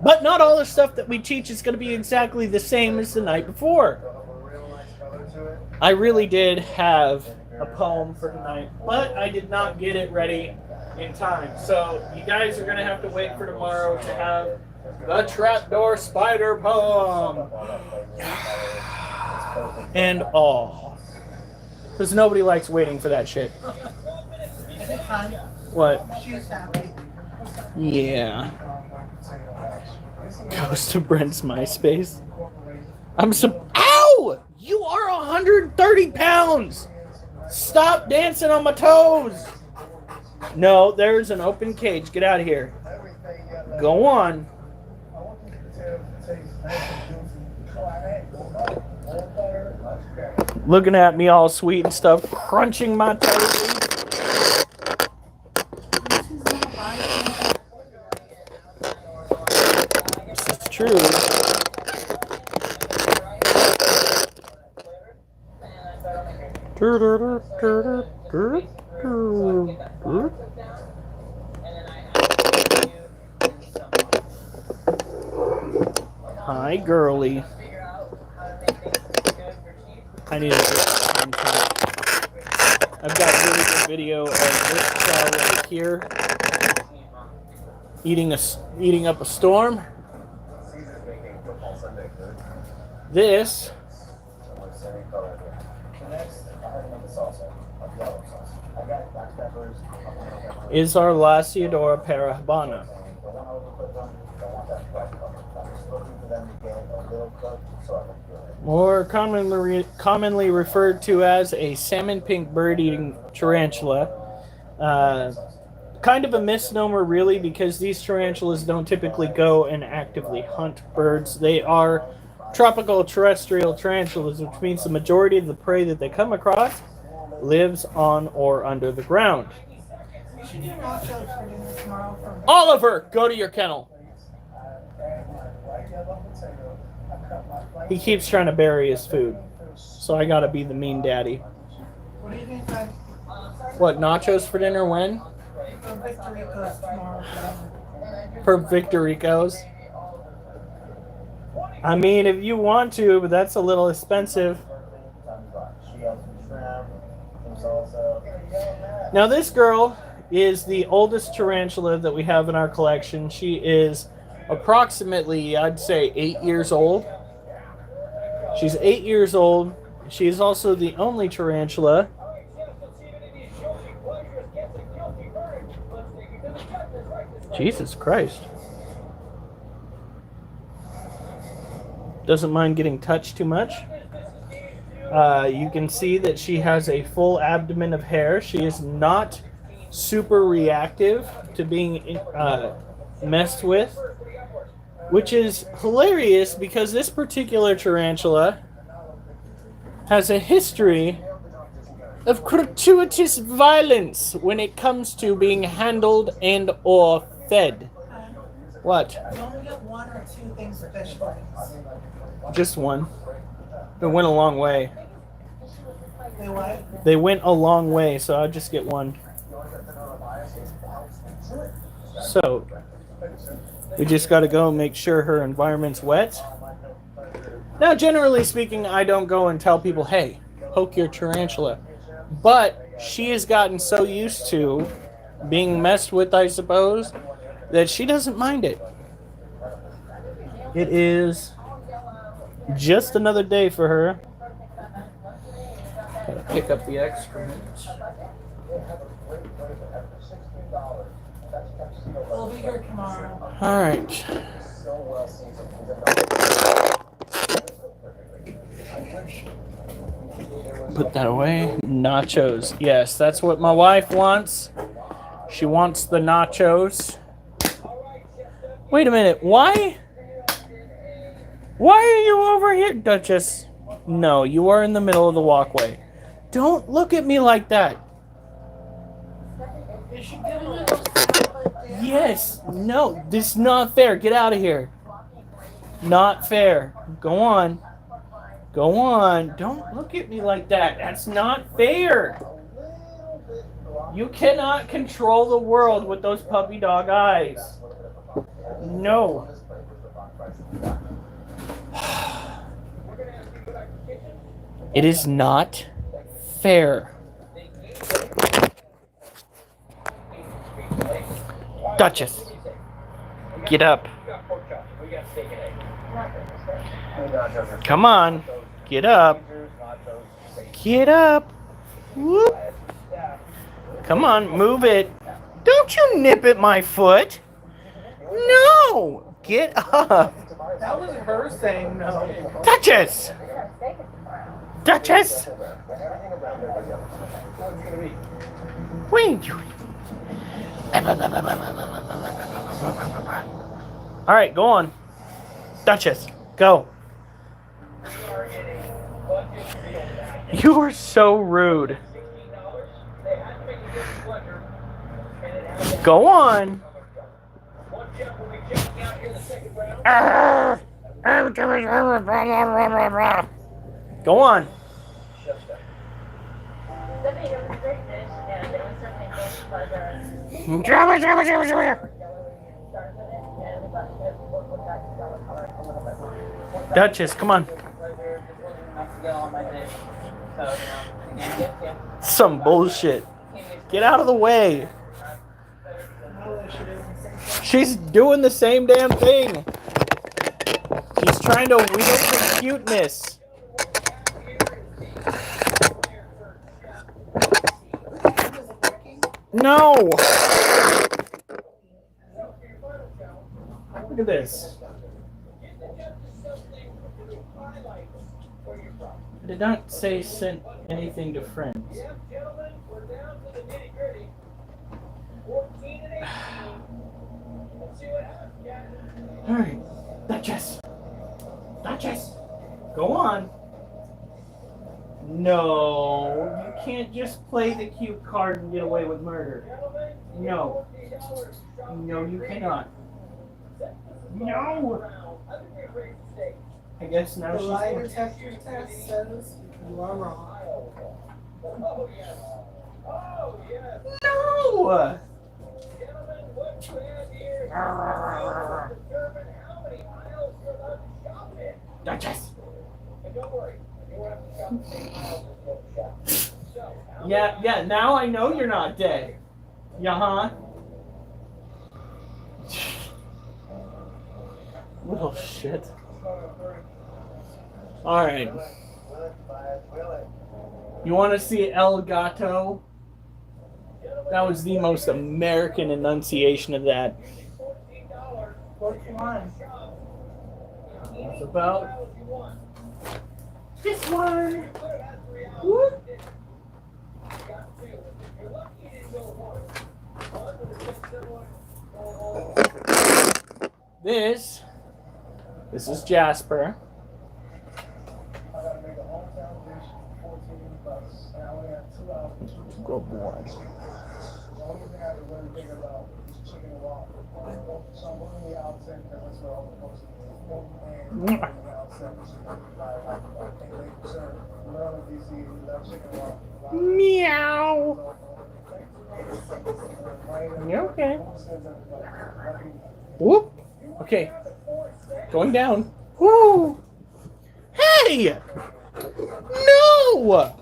But not all the stuff that we teach is going to be exactly the same as the night before. I really did have a poem for tonight, but I did not get it ready in time. So you guys are going to have to wait for tomorrow to have the trapdoor spider poem. And all. Because nobody likes waiting for that shit. Is it fun? What? She's happy. Yeah. Goes to Brent's MySpace. I'm Ow! You are 130 pounds! Stop dancing on my toes! No, there's an open cage. Get out of here. Go on. Looking at me all sweet and stuff, crunching my toes. This is true. Hi, girly. I need to get content. I've got a really good video of this cow right here eating up a storm. This is our La Ciudadora Parahabana. More commonly referred to as a salmon pink bird-eating tarantula. Kind of a misnomer, really, because these tarantulas don't typically go and actively hunt birds. They are tropical terrestrial tarantulas, which means the majority of the prey that they come across lives on or under the ground. Oliver, go to your kennel. He keeps trying to bury his food, so I gotta be the mean daddy. What do you think? What, nachos for dinner when? For Victoricos. I mean, if you want to, but that's a little expensive. Now, this girl is the oldest tarantula that we have in our collection. She is approximately, I'd say, 8 years old. She's 8 years old. She is also the only tarantula Jesus Christ. Doesn't mind getting touched too much. You can see that she has a full abdomen of hair. She is not super reactive to being messed with, which is hilarious because this particular tarantula has a history of gratuitous violence when it comes to being handled and or fed. What? You only get one or two things of fish wings. Just one. It went a long way. They what? They went a long way, so I'll just get one. So, we just got to go and make sure her environment's wet. Now, generally speaking, I don't go and tell people, hey, poke your tarantula. But she has gotten so used to being messed with, I suppose, that she doesn't mind it. It is just another day for her. Gotta pick up the excrement. We'll be here tomorrow. All right. Put that away. Nachos. Yes, that's what my wife wants. She wants the nachos. Wait a minute. Why? Why are you over here, Duchess? No, you are in the middle of the walkway. Don't look at me like that. Yes. No, this is not fair. Get out of here. Not fair. Go on. Go on. Don't look at me like that. That's not fair. You cannot control the world with those puppy dog eyes. No. It is not fair. Duchess, get up. Come on, get up. Get up. Whoop. Come on, move it. Don't you nip at my foot. No! Get up! That was her saying no. Duchess! Duchess! Wait! Alright, go on. Duchess, go. You are so rude. Go on. Go on. Duchess, come on. Some bullshit. Get out of the way. She's doing the same damn thing. She's trying to wield the cuteness. No! Look at this. I did not say send anything to friends. Alright, Duchess. Duchess, go on. No, you can't just play the cute card and get away with murder. No. No, you cannot. No! I guess now The she's lie going to... detector test says you are wrong. No! Duchess! Yeah, now I know you're not dead. Yeah, huh? Little shit. Alright. You want to see El Gato? That was the most American enunciation of that. Which one? It's about this one. Whoop. This is Jasper. Good boy. Meow. You okay? Whoop. Okay. Going down. Woo. Hey! No!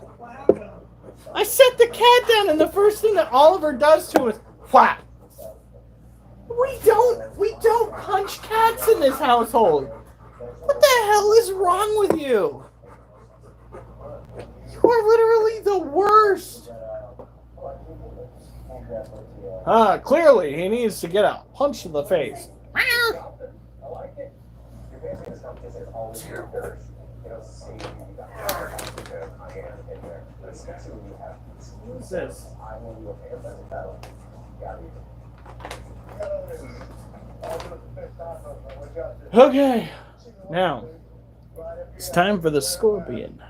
I set the cat down, and the first thing that Oliver does to us, whap. We don't punch cats in this household. What the hell is wrong with you? You are literally the worst. Clearly he needs to get a punch to the face. What's this? Okay, now it's time for the scorpion.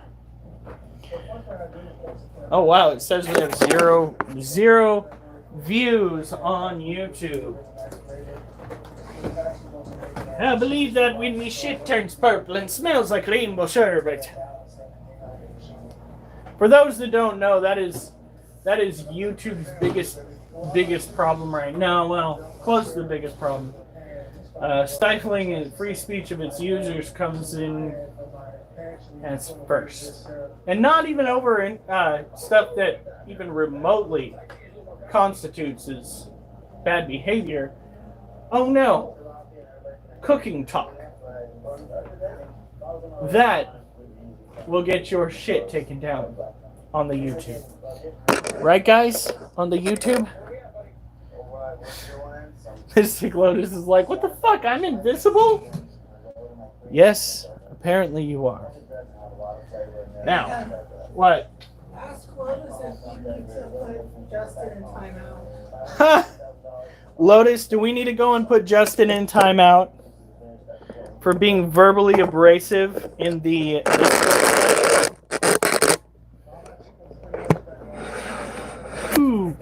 Oh wow, it says we have zero views on YouTube. I believe that when me shit turns purple and smells like rainbow sherbet. For those that don't know, that is YouTube's biggest problem right now. Well, close to the biggest problem. Stifling and free speech of its users comes in as first, and not even over stuff that even remotely constitutes as bad behavior. Oh no, cooking talk. That will get your shit taken down on the YouTube. Right, guys? On the YouTube? Mystic Lotus is like, what the fuck? I'm invisible? Yes, apparently you are. Now, what? Ask Lotus if he needs to put Justin in timeout. Ha! Lotus, do we need to go and put Justin in timeout for being verbally abrasive in the Ooh.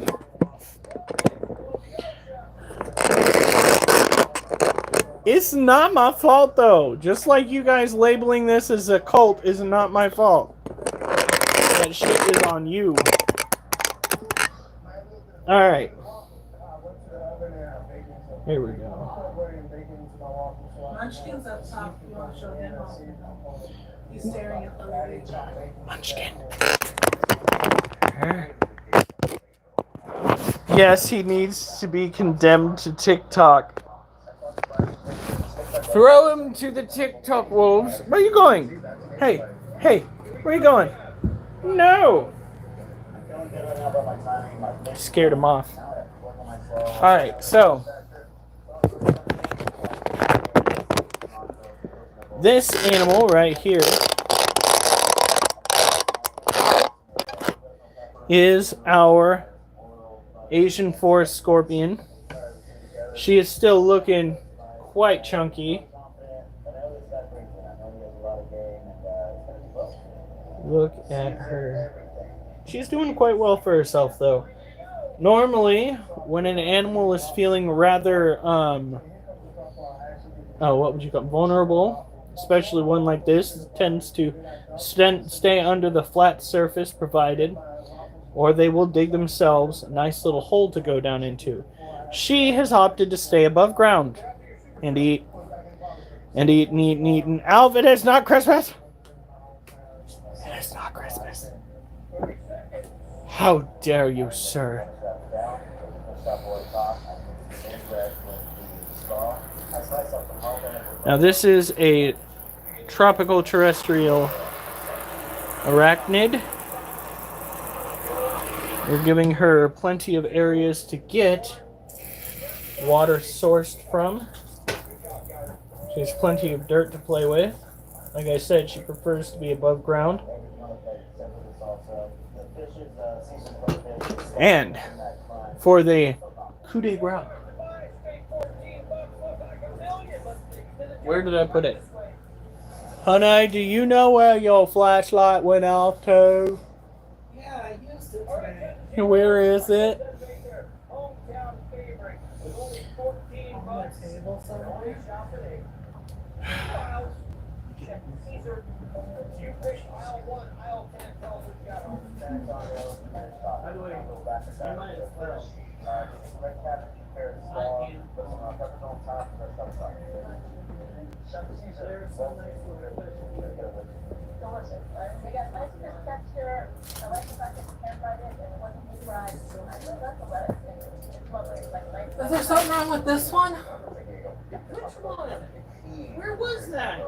It's not my fault though. Just like you guys labeling this as a cult is not my fault. That shit is on you. Alright. Here we go. Munchkin's up top. You want to show him? He's staring at the lady. Munchkin. Yes, he needs to be condemned to TikTok. Throw him to the TikTok wolves. Where are you going? Hey, where are you going? No. Scared him off. Alright, so. This animal right here is our Asian forest scorpion. She is still looking quite chunky. Look at her. She's doing quite well for herself, though. Normally, when an animal is feeling rather, what would you call it? Vulnerable, especially one like this, tends to stay under the flat surface provided, or they will dig themselves a nice little hole to go down into. She has opted to stay above ground and eat. And eat and eat and eat. And Alf, it is not Christmas. It is not Christmas. How dare you, sir? Now this is a tropical terrestrial arachnid. We're giving her plenty of areas to get water sourced from. She has plenty of dirt to play with. Like I said, she prefers to be above ground. And for the coup de grace. Where did I put it? Honey, do you know where your flashlight went off to? Yeah, I used it today. Where is it? On the table somewhere. Is there something wrong with this one? Which one? Where was that?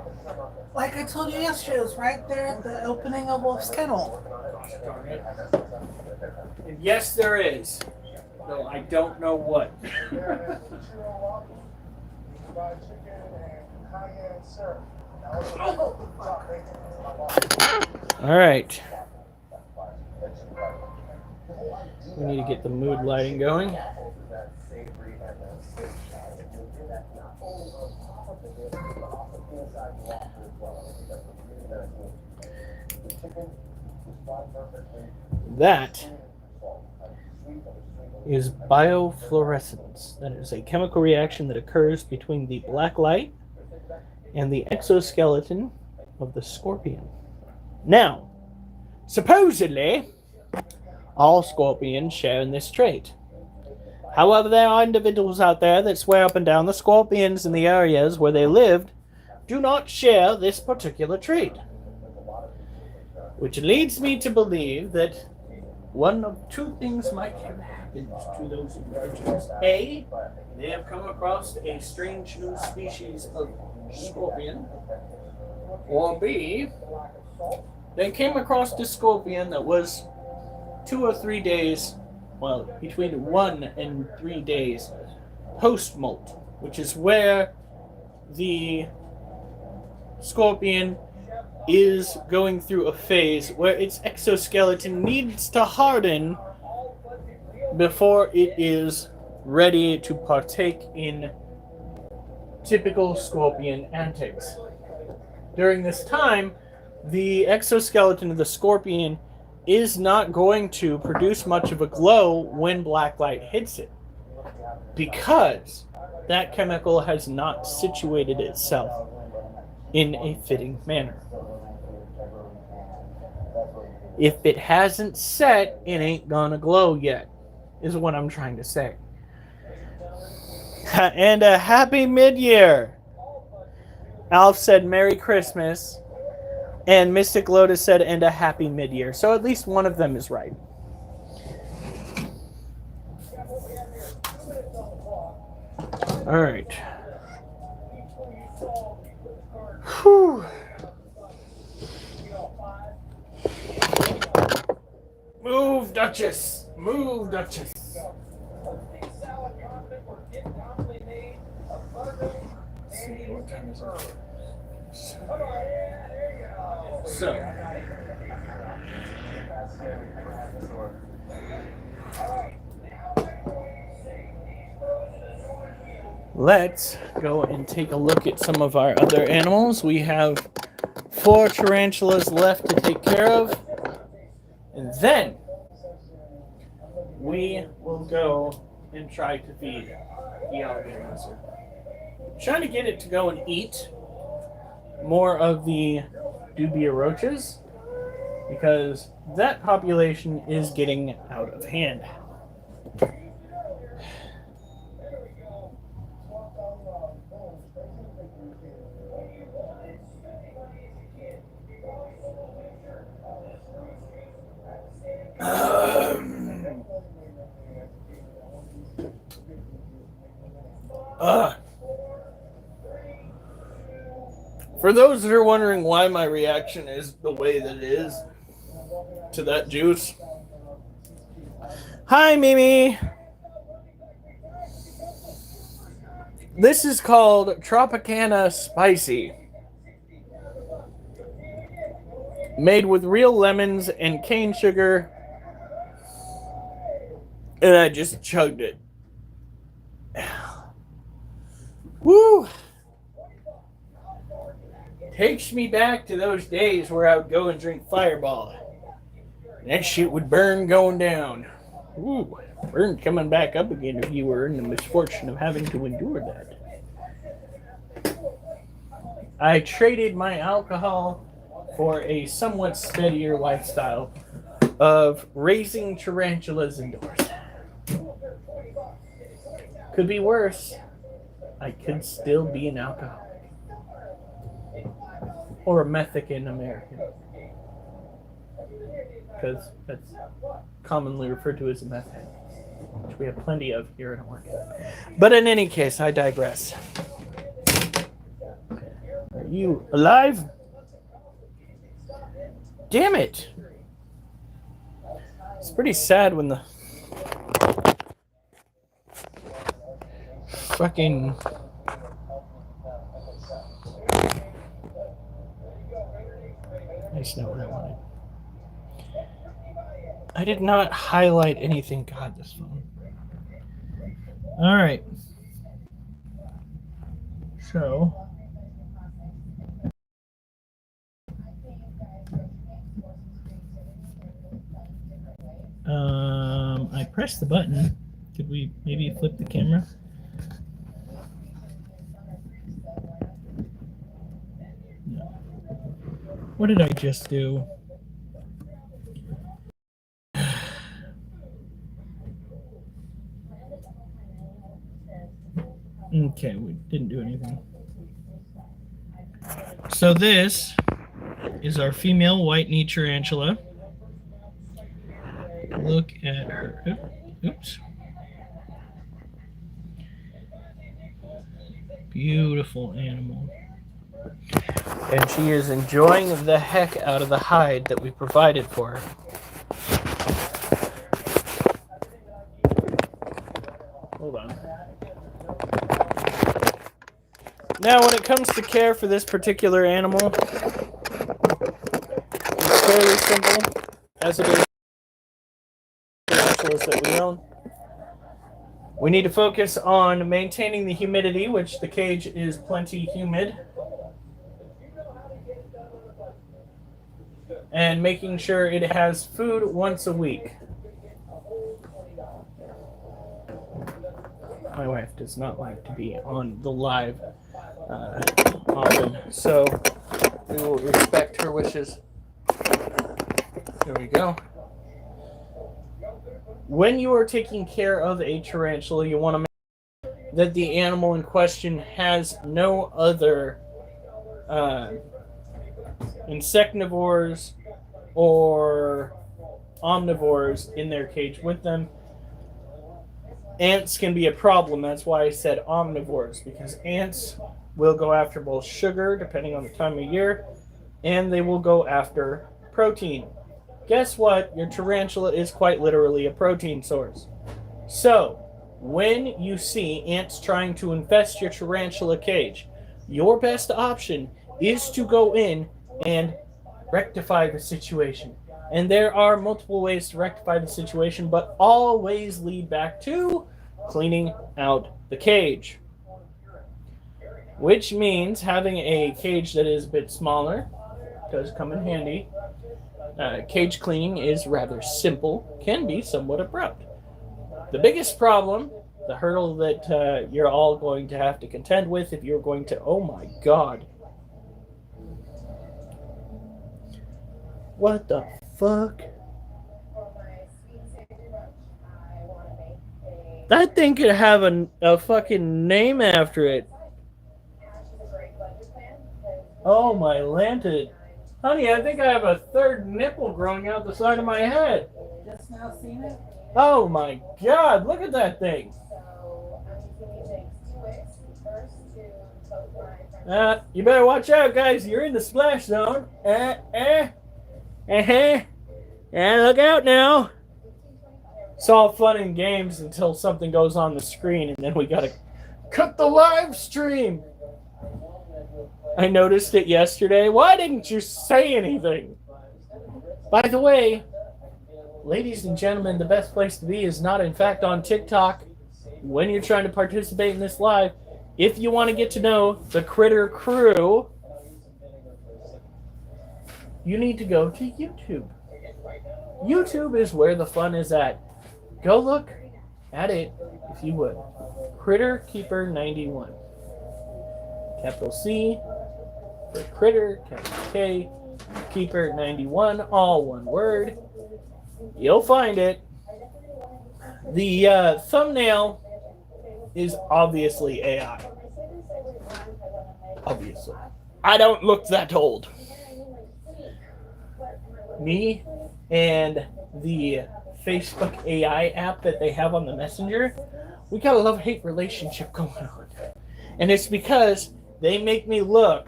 Like I told you yesterday, it was right there at the opening of Wolf's Kennel. And yes, there is. Though I don't know what. All right. We need to get the mood lighting going. That is biofluorescence. That is a chemical reaction that occurs between the black light and the exoskeleton of the scorpion. Now, supposedly, all scorpions share in this trait. However, there are individuals out there that swear up and down the scorpions in the areas where they lived do not share this particular trait. Which leads me to believe that one of two things might have happened to those individuals. A, they have come across a strange new species of scorpion. Or B, they came across a scorpion that was 2 or 3 days, well, between 1 and 3 days post-molt, which is where the scorpion is going through a phase where its exoskeleton needs to harden before it is ready to partake in typical scorpion antics. During this time, the exoskeleton of the scorpion is not going to produce much of a glow when black light hits it, because that chemical has not situated itself in a fitting manner. If it hasn't set, it ain't gonna glow yet, is what I'm trying to say. And a happy mid-year. Alf said Merry Christmas, and Mystic Lotus said and a happy mid-year. So at least one of them is right. All right. Whew. Move, Duchess. Move, Duchess. So. Let's go and take a look at some of our other animals. We have 4 tarantulas left to take care of. And then we will go and try to feed the alligator lizard. Trying to get it to go and eat more of the dubia roaches, because that population is getting out of hand. For those that are wondering why my reaction is the way that it is to that juice. Hi, Mimi. This is called Tropicana Spicy. Made with real lemons and cane sugar. And I just chugged it. Woo! Takes me back to those days where I would go and drink Fireball. And that shit would burn going down. Ooh, burn coming back up again if you were in the misfortune of having to endure that. I traded my alcohol for a somewhat steadier lifestyle of raising tarantulas indoors. Could be worse. I could still be an alcoholic. Or a Mexican American. Because that's commonly referred to as a meth head, which we have plenty of here in Oregon. But in any case, I digress. Are you alive? Damn it! It's pretty sad when the fucking That's not what I wanted. I did not highlight anything. God, this phone. All right. So. I pressed the button. Could we maybe flip the camera? No. What did I just do? Okay, we didn't do anything. So this is our female white-kneed tarantula. Look at her. Oops. Beautiful animal. And she is enjoying the heck out of the hide that we provided for her. Hold on. Now, when it comes to care for this particular animal, it's fairly simple, as it is tarantulas that we own. We need to focus on maintaining the humidity, which the cage is plenty humid, and making sure it has food once a week. My wife does not like to be on the live often, so we will respect her wishes. There we go. When you are taking care of a tarantula, you want to make sure that the animal in question has no other insectivores or omnivores in their cage with them. Ants can be a problem. That's why I said omnivores, because ants will go after both sugar, depending on the time of year, and they will go after protein. Guess what? Your tarantula is quite literally a protein source. So, when you see ants trying to infest your tarantula cage, your best option is to go in and rectify the situation. And there are multiple ways to rectify the situation, but always lead back to cleaning out the cage. Which means having a cage that is a bit smaller does come in handy. Cage cleaning is rather simple, can be somewhat abrupt. The biggest problem, the hurdle that you're all going to have to contend with if you're going to, oh my god. What the fuck? That thing could have a fucking name after it. Oh my lantern. Honey, I think I have a third nipple growing out the side of my head. Just now seen it? Oh my god, look at that thing. You better watch out, guys. You're in the splash zone. And look out now. It's all fun and games until something goes on the screen, and then we gotta cut the live stream. I noticed it yesterday. Why didn't you say anything? By the way, ladies and gentlemen, the best place to be is not, in fact, on TikTok. When you're trying to participate in this live, if you want to get to know the Critter Crew, you need to go to YouTube. YouTube is where the fun is at. Go look at it, if you would. Critter Keeper 91. Capital C for Critter, capital K, Keeper 91, all one word. You'll find it. The thumbnail is obviously AI. Obviously. I don't look that old. Me and the Facebook AI app that they have on the Messenger, we got a love-hate relationship going on. And it's because they make me look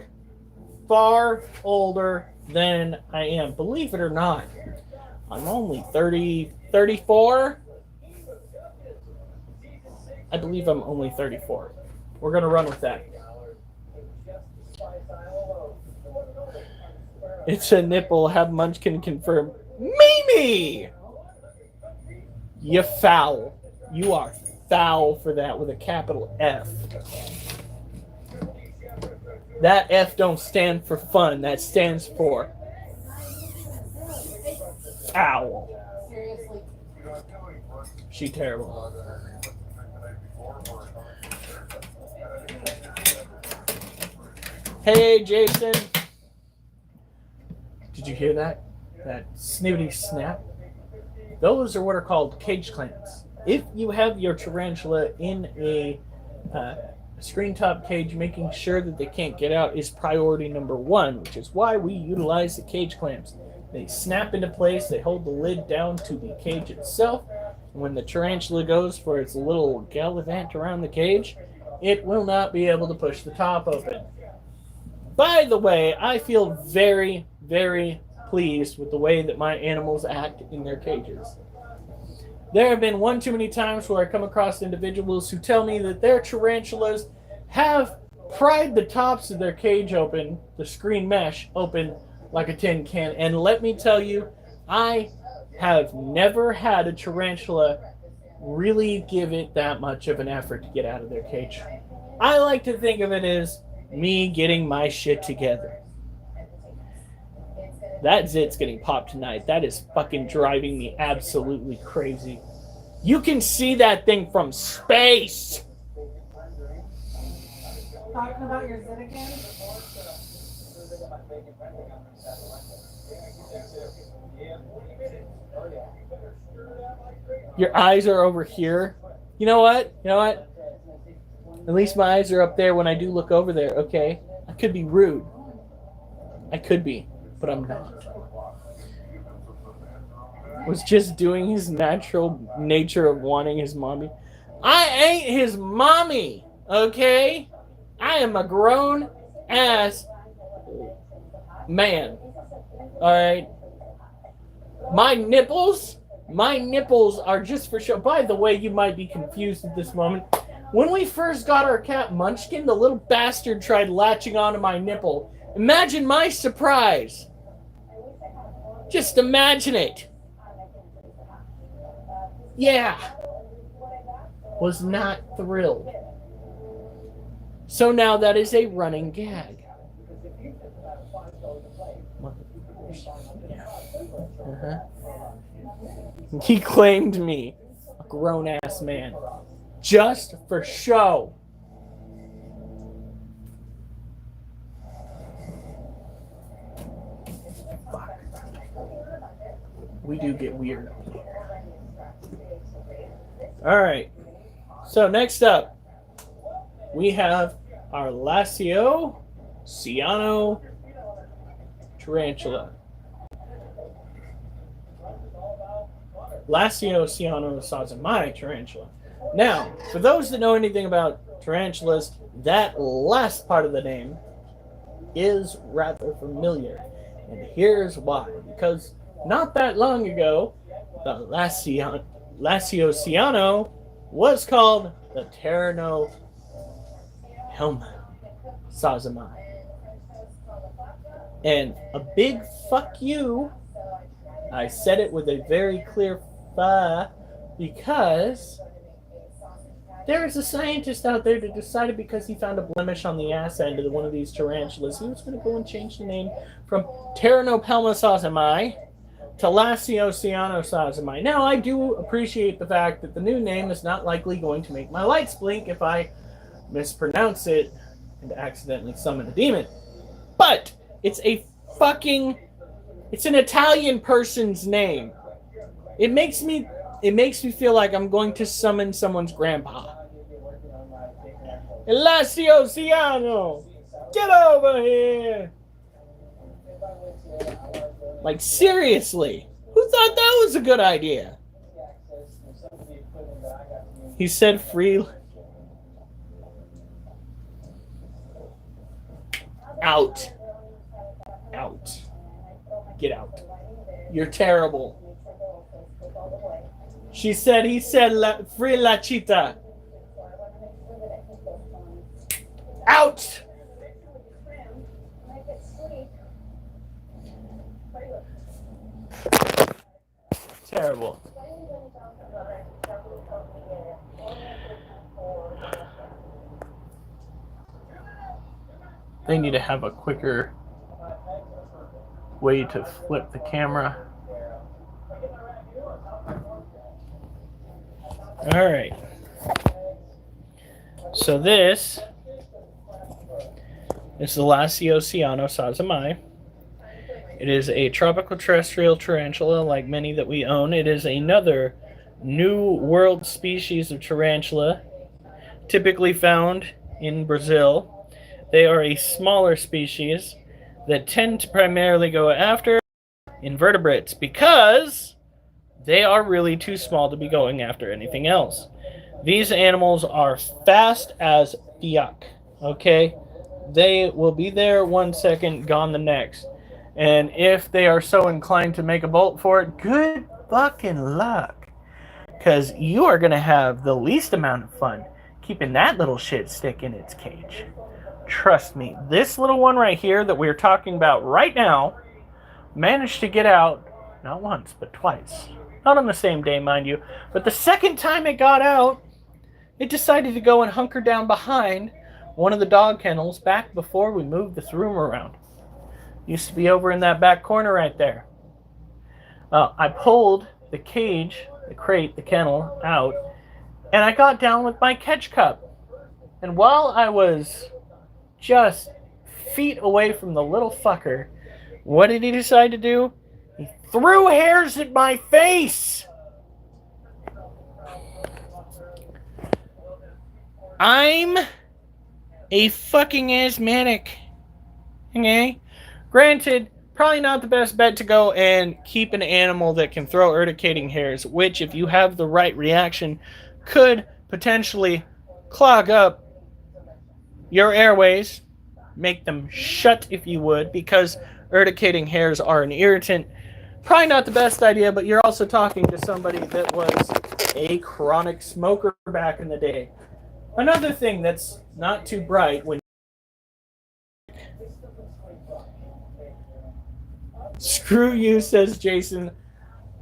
far older than I am. Believe it or not, I'm only 34. I believe I'm only 34. We're going to run with that. It's a nipple. Have Munchkin confirm. Mimi! You foul. You are foul for that with a capital F. That F don't stand for fun. That stands for foul. Seriously. She terrible. Hey, Jason. Did you hear that? That snippety snap? Those are what are called cage clamps. If you have your tarantula in a screen top cage, making sure that they can't get out is priority number one, which is why we utilize the cage clamps. They snap into place, they hold the lid down to the cage itself, and when the tarantula goes for its little gallivant around the cage, it will not be able to push the top open. By the way, I feel very, very pleased with the way that my animals act in their cages. There have been one too many times where I come across individuals who tell me that their tarantulas have pried the tops of their cage open, the screen mesh open like a tin can. And let me tell you, I have never had a tarantula really give it that much of an effort to get out of their cage. I like to think of it as me getting my shit together. That zit's getting popped tonight. That is fucking driving me absolutely crazy. You can see that thing from space. Talking about your zit again? Your eyes are over here. You know what? At least my eyes are up there when I do look over there, okay? I could be rude. I could be, but I'm not. Was just doing his natural nature of wanting his mommy. I ain't his mommy, okay? I am a grown ass man. Alright? My nipples are just for show. By the way, you might be confused at this moment. When we first got our cat Munchkin, the little bastard tried latching onto my nipple. Imagine my surprise. Just imagine it. Yeah. Was not thrilled. So now that is a running gag. Uh-huh. He claimed me, a grown-ass man, just for show. Fuck. We do get weird. Alright, so next up, we have our Lasio Ciano tarantula. Lasio Ciano Sazamai tarantula. Now, for those that know anything about tarantulas, that last part of the name is rather familiar. And here's why. Because not that long ago, the Lasio Ciano was called the Terno Pelma Sazamai. And a big fuck you, I said it with a very clear fa, because there is a scientist out there that decided because he found a blemish on the ass end of one of these tarantulas, he was going to go and change the name from Pteronopelma sazamai to Lasio Ciano Sazamai. Now, I do appreciate the fact that the new name is not likely going to make my lights blink if I mispronounce it and accidentally summon a demon. But it's an Italian person's name. It makes me feel like I'm going to summon someone's grandpa. Lasio Ciano, get over here! Like, seriously, who thought that was a good idea? He said free. Out. Get out. You're terrible. He said, free la chita. Out! Terrible. They need to have a quicker way to flip the camera. Alright. So this is the Lasio Ciano Sazamai. It is a tropical terrestrial tarantula like many that we own. It is another New World species of tarantula, typically found in Brazil. They are a smaller species that tend to primarily go after invertebrates because they are really too small to be going after anything else. These animals are fast as yuck, okay? They will be there 1 second, gone the next. And if they are so inclined to make a bolt for it, good fucking luck. Because you are going to have the least amount of fun keeping that little shit stick in its cage. trust me, this little one right here that we're talking about right now managed to get out not once, but twice. Not on the same day, mind you. But the second time it got out, it decided to go and hunker down behind one of the dog kennels back before we moved this room around. Used to be over in that back corner right there. I pulled the cage, the crate, the kennel out, and I got down with my catch cup. And while I was just feet away from the little fucker, what did he decide to do? He threw hairs at my face! I'm a fucking asthmatic. Okay? Granted, probably not the best bet to go and keep an animal that can throw urticating hairs, which, if you have the right reaction, could potentially clog up your airways, make them shut if you would, because urticating hairs are an irritant. Probably not the best idea, but you're also talking to somebody that was a chronic smoker back in the day. Another thing that's not too bright when... Screw you, says Jason.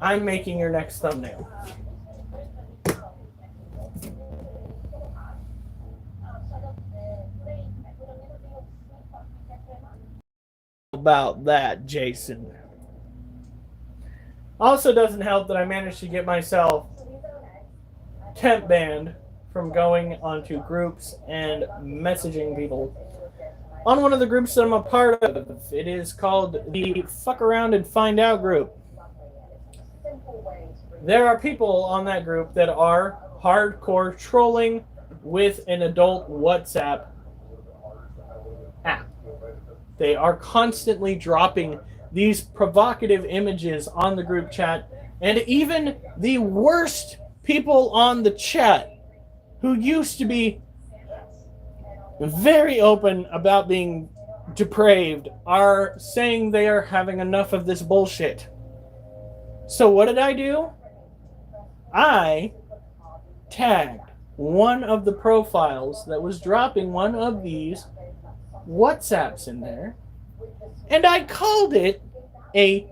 I'm making your next thumbnail. About that, Jason. Also doesn't help that I managed to get myself temp banned from going onto groups and messaging people. On one of the groups that I'm a part of, it is called the Fuck Around and Find Out group. There are people on that group that are hardcore trolling with an adult WhatsApp app. They are constantly dropping these provocative images on the group chat, and even the worst people on the chat, who used to be very open about being depraved, are saying they are having enough of this bullshit. So what did I do? I tagged one of the profiles that was dropping one of these WhatsApps in there, and I called it a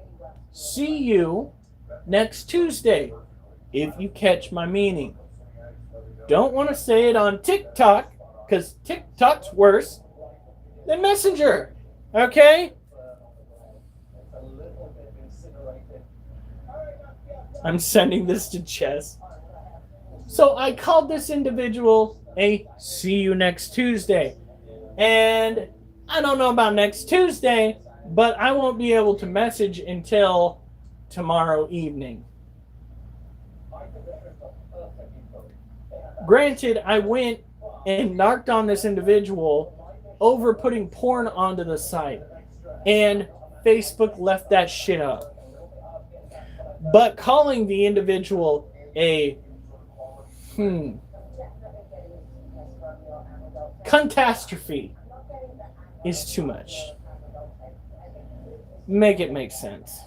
"See you next Tuesday," if you catch my meaning. Don't want to say it on TikTok, because TikTok's worse than Messenger. Okay? I'm sending this to Chess. So I called this individual a "See you next Tuesday." And I don't know about next Tuesday, but I won't be able to message until tomorrow evening. Granted, I went and knocked on this individual over putting porn onto the site, and Facebook left that shit up. But calling the individual a catastrophe is too much. Make it make sense.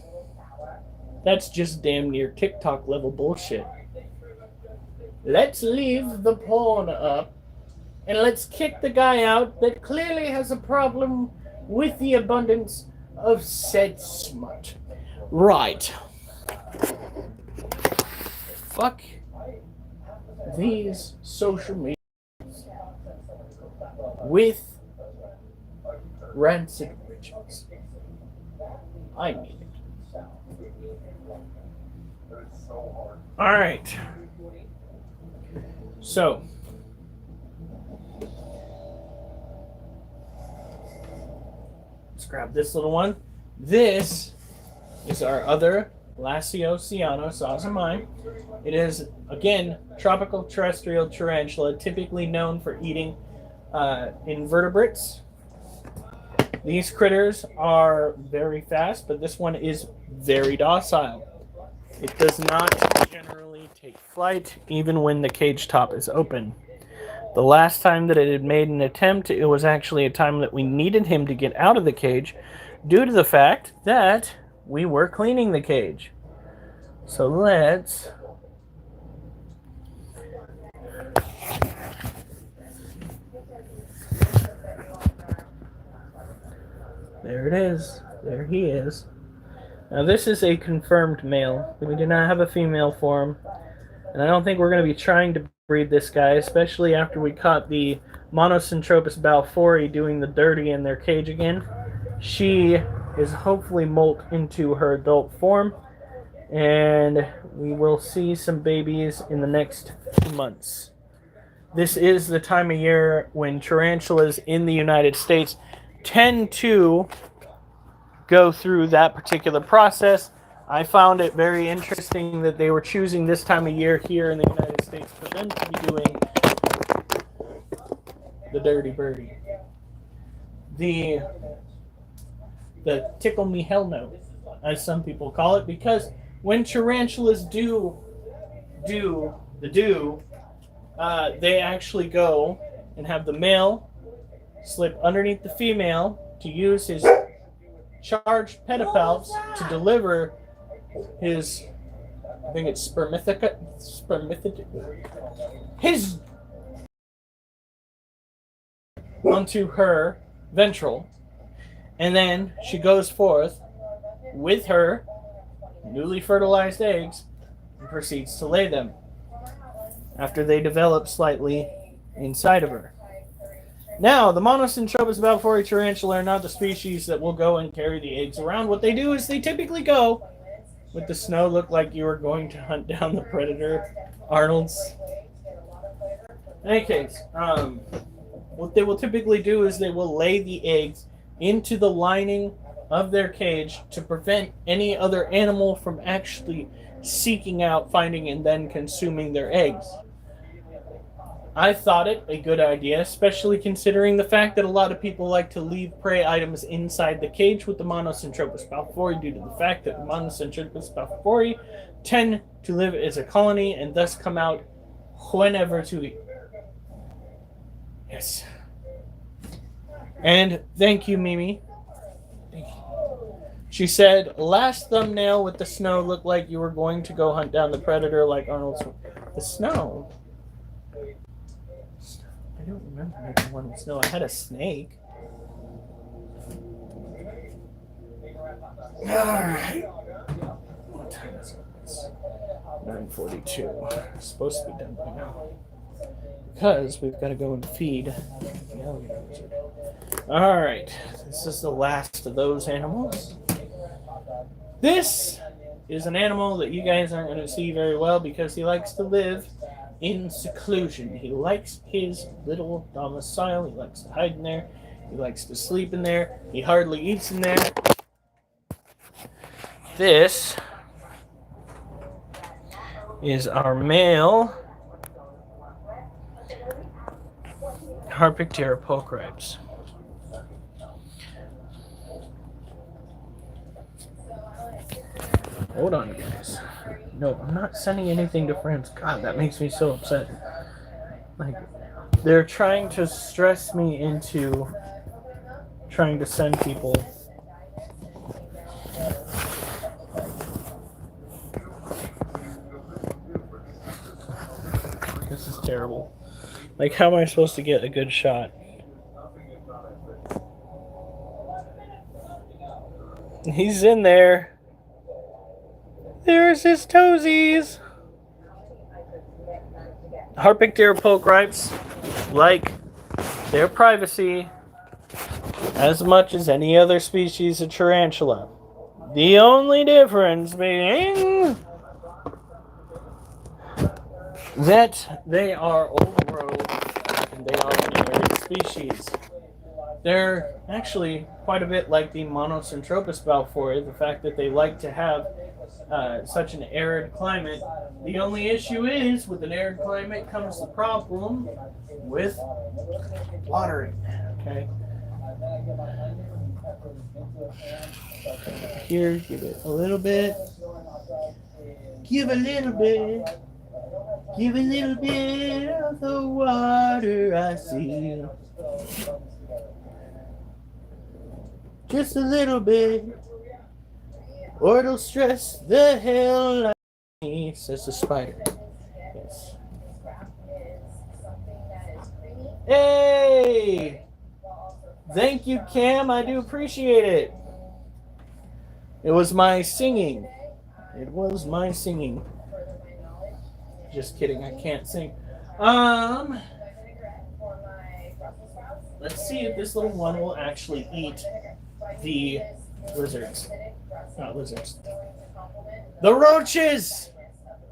That's just damn near TikTok level bullshit. Let's leave the porn up and let's kick the guy out that clearly has a problem with the abundance of said smut. Right. Fuck these social media with rancid rituals. I mean it. Alright. So, let's grab this little one. This is our other Lasiociano sazamai. It is, again, tropical terrestrial tarantula, typically known for eating invertebrates. These critters are very fast, but this one is very docile. It does not generally take flight, even when the cage top is open. The last time that it had made an attempt, it was actually a time that we needed him to get out of the cage due to the fact that we were cleaning the cage. So let's There it is. There he is. Now this is a confirmed male. We do not have a female for him. And I don't think we're going to be trying to breed this guy, especially after we caught the Monocentropas balfouri doing the dirty in their cage again. She is hopefully molt into her adult form, and we will see some babies in the next few months. This is the time of year when tarantulas in the United States tend to go through that particular process. I found it very interesting that they were choosing this time of year here in the United States for them to be doing the dirty birdie. The tickle me hell no, as some people call it, because when tarantulas do the do, they actually go and have the male slip underneath the female to use his charged pedipalps to deliver his, I think it's his onto her ventral, and then she goes forth with her newly fertilized eggs and proceeds to lay them after they develop slightly inside of her. Now, the Monocentropas balfouri tarantula are not the species that will go and carry the eggs around. What they do is they typically go with the snow look like you are going to hunt down the predator, Arnold's. In any case, what they will typically do is they will lay the eggs into the lining of their cage to prevent any other animal from actually seeking out, finding, and then consuming their eggs. I thought it a good idea, especially considering the fact that a lot of people like to leave prey items inside the cage with the Monocentropas balfouri due to the fact that the Monocentropas balfouri tend to live as a colony and thus come out whenever to eat. Yes. And thank you, Mimi. Thank you. She said, last thumbnail with the snow looked like you were going to go hunt down the predator like Arnold's. The snow? I don't remember making one with snow. I had a snake. Alright. What time is it? It's 9:42. It's supposed to be done by now. Because we've got to go and feed the alligators. Alright. This is the last of those animals. This is an animal that you guys aren't going to see very well because he likes to live in seclusion. He likes his little domicile. He likes to hide in there. He likes to sleep in there. He hardly eats in there. This is our male Harpictera pulchripes. Hold on, guys. No, I'm not sending anything to friends. God, that makes me so upset. Like, they're trying to stress me into trying to send people. This is terrible. Like, how am I supposed to get a good shot? He's in there. There's his toesies. Harpictera pulchripes like their privacy as much as any other species of tarantula. The only difference being that they are old growth and they are an arid species. They're actually quite a bit like the Monocentropas balfouri, the fact that they like to have such an arid climate. The only issue is, with an arid climate comes the problem with watering. Okay. Here, give it a little bit. Give a little bit. Give a little bit of the water I see. Just a little bit, or it'll stress the hell out of me, says the spider. Yes. Hey! Thank you, Cam. I do appreciate it. It was my singing. It was my singing. Just kidding. I can't sing. Let's see if this little one will actually eat the lizards. Not lizards. The roaches!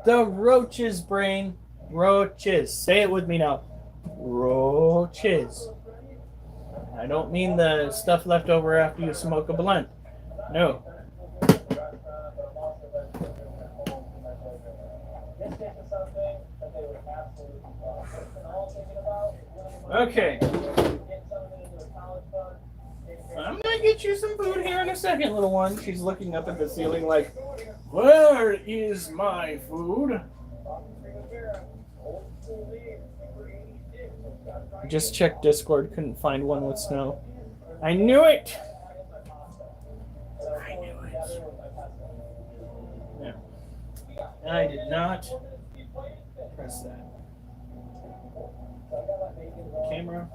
The roaches, brain. Roaches. Say it with me now. Roaches. I don't mean the stuff left over after you smoke a blunt. No. Okay. I'm gonna get you some food here in a second, little one. She's looking up at the ceiling like, where is my food? Just checked Discord, couldn't find one with snow. I knew it! I knew it. No. I did not press that. Camera.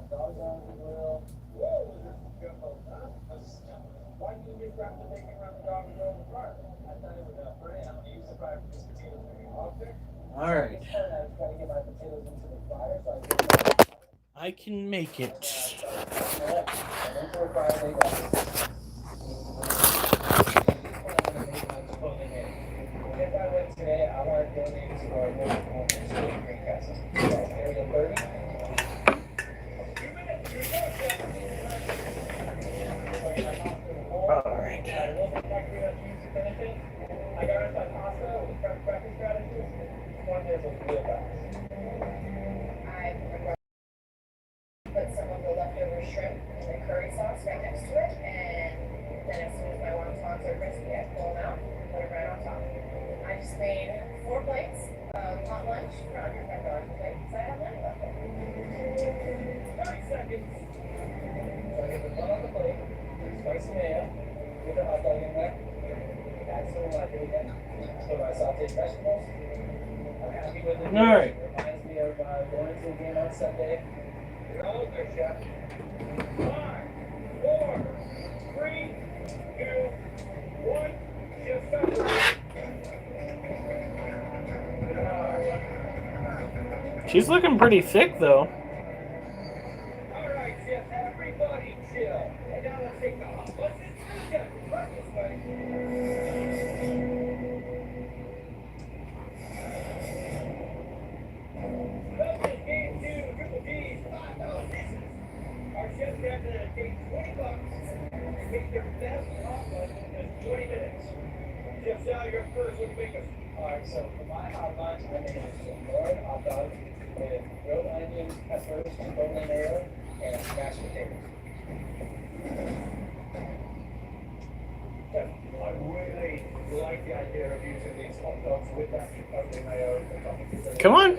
All right. I can make it. All right. Put some of the leftover shrimp in the curry sauce right next to it, and then as soon as my wontons are crispy, I pull them out and put them right on top. I just made 4 plates of hot lunch for under $5 a plate because I have money left over. 30 seconds. So I get the bun on the plate, spicy mayo, with the hot dog in there, add some of my bacon, some of my sauteed vegetables. I'm happy with it. All right. It reminds me of going to the game on Sunday. You're all good, Chef. 5, 4, 3, 2, 1. Chef, stop. She's looking pretty thick, though. All right, Chef, everybody chill. And now let's take the hot. Let's just right this way. Welcome game 2, Triple G's $5 dishes. Our chef grabs it at $20 and make their best hot lunch in just 20 minutes. Chef Sal, you're first. What do you make us? All right, so for my hot lunch, I made some boiled hot dogs with grilled onions, peppers, chipotle mayo, and mashed potatoes. I really like the idea of using these hot dogs with that chipotle mayo. Come on. And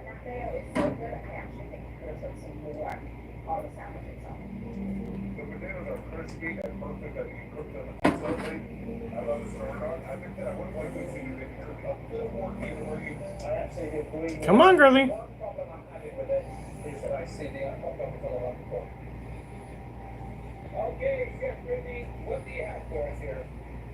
that mayo is so good, I actually think you could have put some more on the sandwich itself. The potatoes are crispy and perfect that you cook them slowly. I love the sriracha. I think that I would like to see you make your a little more evenly. I actually did believe. Come on, girlie. One problem I'm having with it is that I see the hot dog is a lot of pork. Okay, Chef Brittany, what do you have for us here?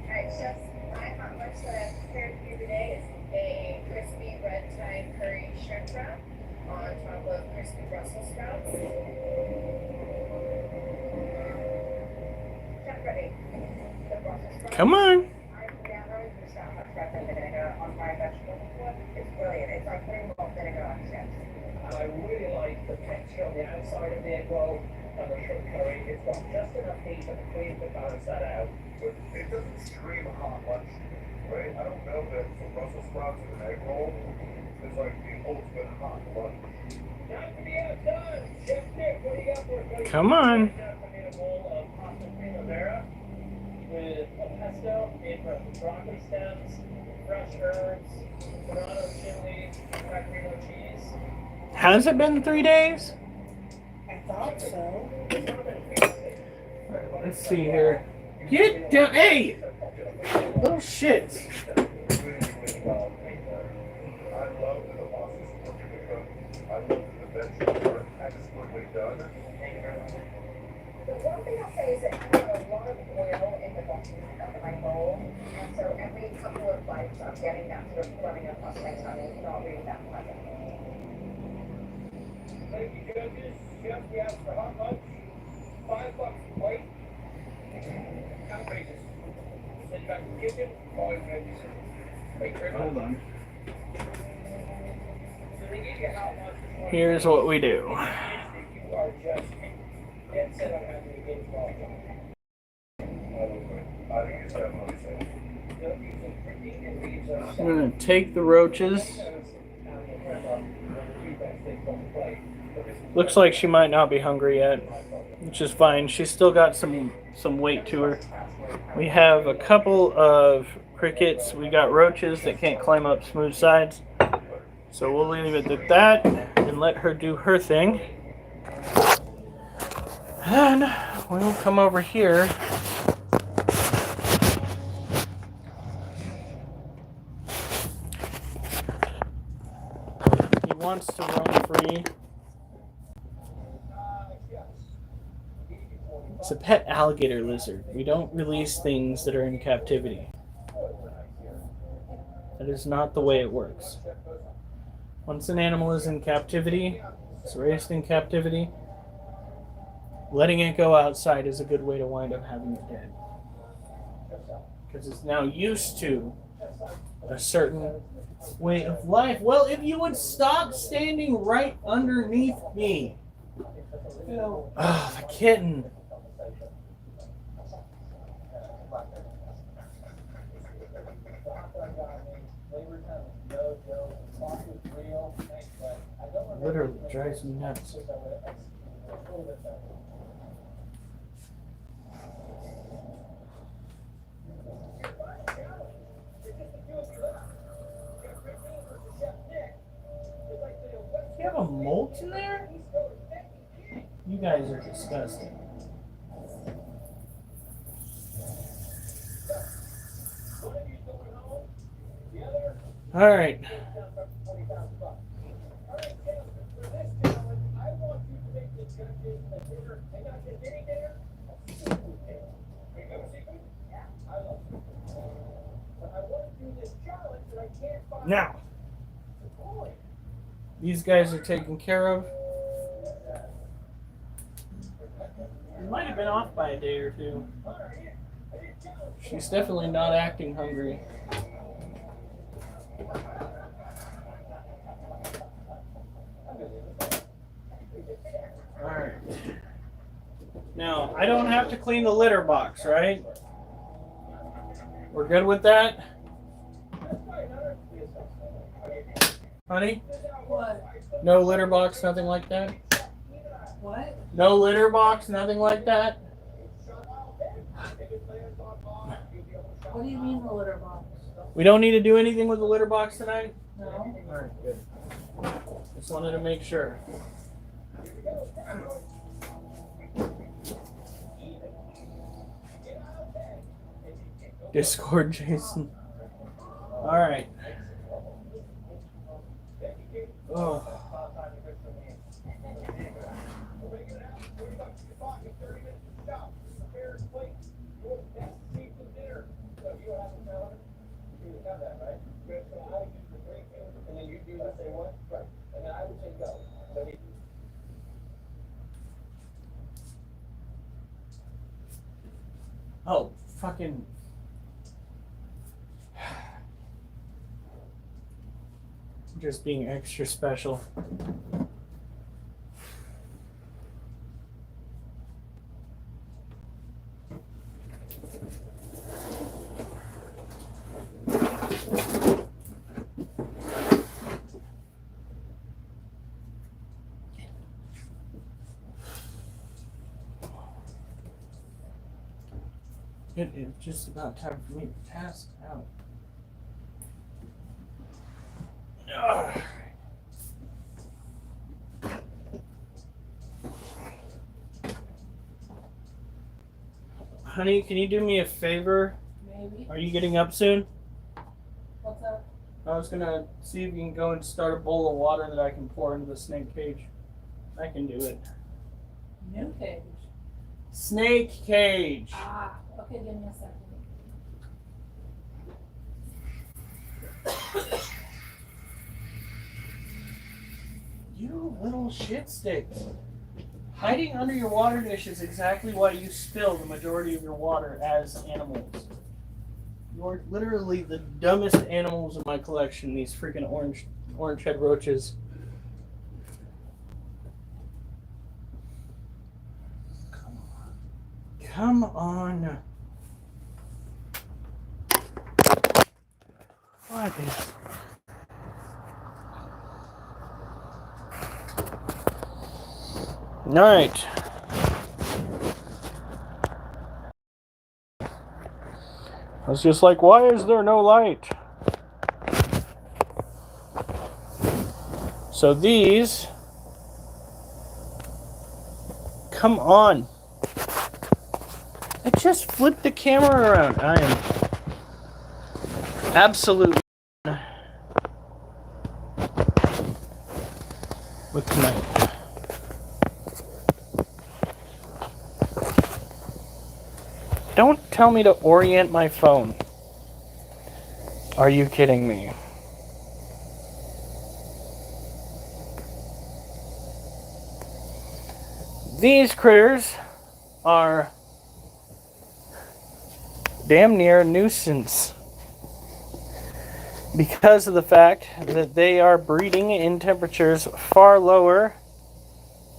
Alright, chefs, my hot lunch that I've prepared for you today is a crispy red Thai curry shrimp wrap on top of crispy Brussels sprouts. Chef ready. The Brussels sprouts. Come on. I've never used that much pepper vinegar on my vegetables before. It's brilliant. It's like putting malt vinegar on chips. I really like the texture on the outside of the egg roll and the shrimp curry. It's got just enough heat and cream to balance that out. But it doesn't scream hot lunch, right? I don't know that for Brussels sprouts and an egg roll is like the ultimate hot lunch. Time to be outdone. Chef Nick, what do you got for us, buddy? Come on. I made a bowl of pasta primavera with a pesto made from broccoli stems, fresh herbs, serrano chili, pecorino cheese. Has it been 3 days? I thought so. Let's see here. Get down. Hey! Little shits. I love that the pasta is perfectly cooked. I love that the vegetables are expertly done. The one thing I'll say is that I have a lot of oil in the bottom of my bowl, and so every couple of bites I'm getting that sort of running across my tongue is not really that pleasant. Thank you, judges. Chef, we asked for hot lunch. $5 a plate. Outrageous. Send back to the kitchen. Always ready to serve. Thank you very much. Hold on. So they give you hot lunch. Here's what we do. You are just dead set on having to get involved. I think it's definitely safe. Don't use it for eating and leaves us. I'm gonna take the roaches. Looks like she might not be hungry yet, which is fine. She's still got some weight to her. We have a couple of crickets. We got roaches that can't climb up smooth sides. So we'll leave it at that and let her do her thing. And we'll come over here. He wants to roam free. It's a pet alligator lizard. We don't release things that are in captivity. That is not the way it works. Once an animal is in captivity, it's raised in captivity, letting it go outside is a good way to wind up having it dead. Because it's now used to a certain way of life. Well, if you would stop standing right underneath me. Oh, the kitten. Literally drives me nuts. You have a molt in there? You guys are disgusting. All right. Now, these guys are taken care of. You might have been off by a day or two. She's definitely not acting hungry. Alright. Now, I don't have to clean the litter box, right? We're good with that? Honey? What? No litter box, nothing like that? What? No litter box, nothing like that? What do you mean the litter box? We don't need to do anything with the litter box tonight? No. Alright, good. Just wanted to make sure. Discord, Jason. Alright. Oh. Oh, fucking. Just being extra special. It is just about time for me to pass out. Ugh. Honey, can you do me a favor? Maybe. Are you getting up soon? What's up? I was gonna see if you can go and start a bowl of water that I can pour into the snake cage. I can do it. New cage. Snake cage. Ah, okay, give me a second. You little shit sticks. Hiding under your water dish is exactly why you spill the majority of your water as animals. You're literally the dumbest animals in my collection, these freaking orange head roaches. Come on. What is... Alright. I was just like, why is there no light? So these... Come on. I just flipped the camera around. I am absolutely with tonight. Don't tell me to orient my phone. Are you kidding me? These critters are damn near a nuisance because of the fact that they are breeding in temperatures far lower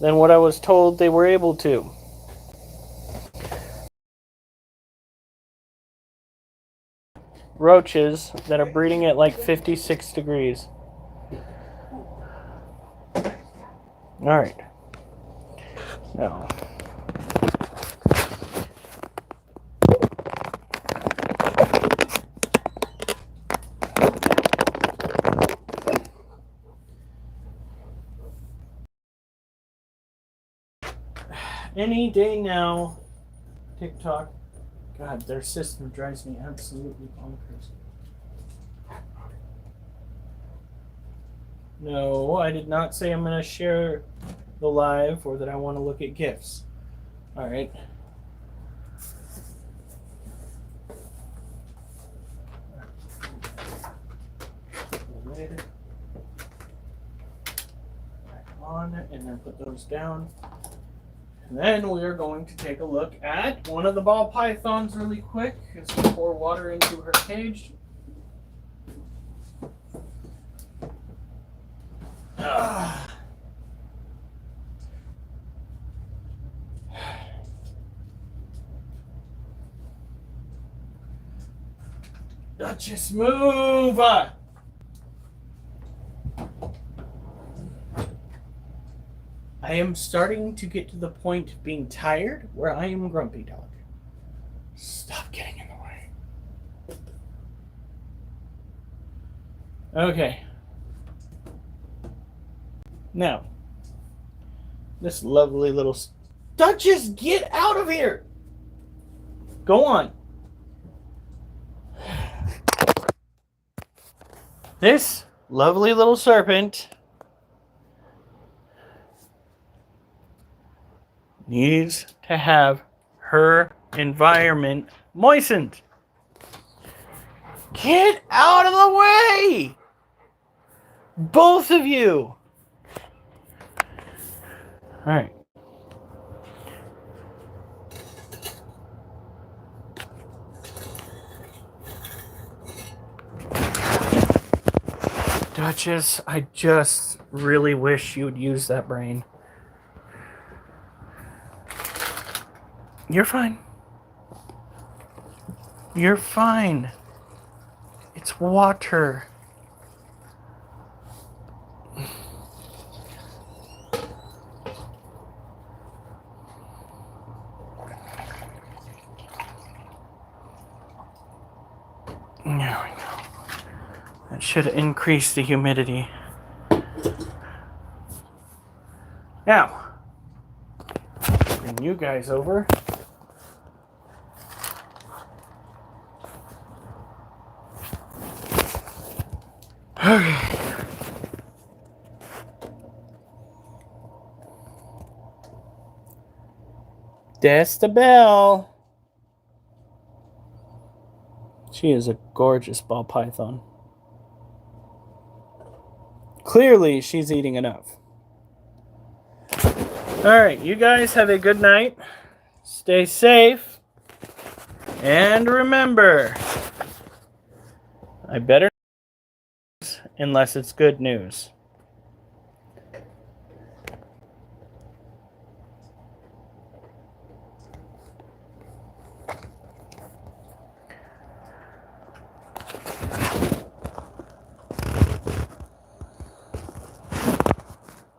than what I was told they were able to. Roaches that are breeding at like 56 degrees. Alright. Now. Any day now, TikTok. God, their system drives me absolutely bonkers. No, I did not say I'm going to share the live or that I want to look at GIFs. Alright. Lid back on, and then put those down. And then we are going to take a look at one of the ball pythons really quick as we pour water into her cage. Duchess, move! I am starting to get to the point of being tired where I am grumpy dog. Stop getting in the way. Okay. Now, this lovely little... Duchess, get out of here! Go on. This lovely little serpent needs to have her environment moistened. Get out of the way! Both of you! Alright. Duchess, I just really wish you would use that brain. You're fine. You're fine. It's water. There we go. That should increase the humidity. Now, bring you guys over. Okay. Destabelle. She is a gorgeous ball python. Clearly, she's eating enough. Alright, you guys have a good night. Stay safe. And remember, I better unless it's good news.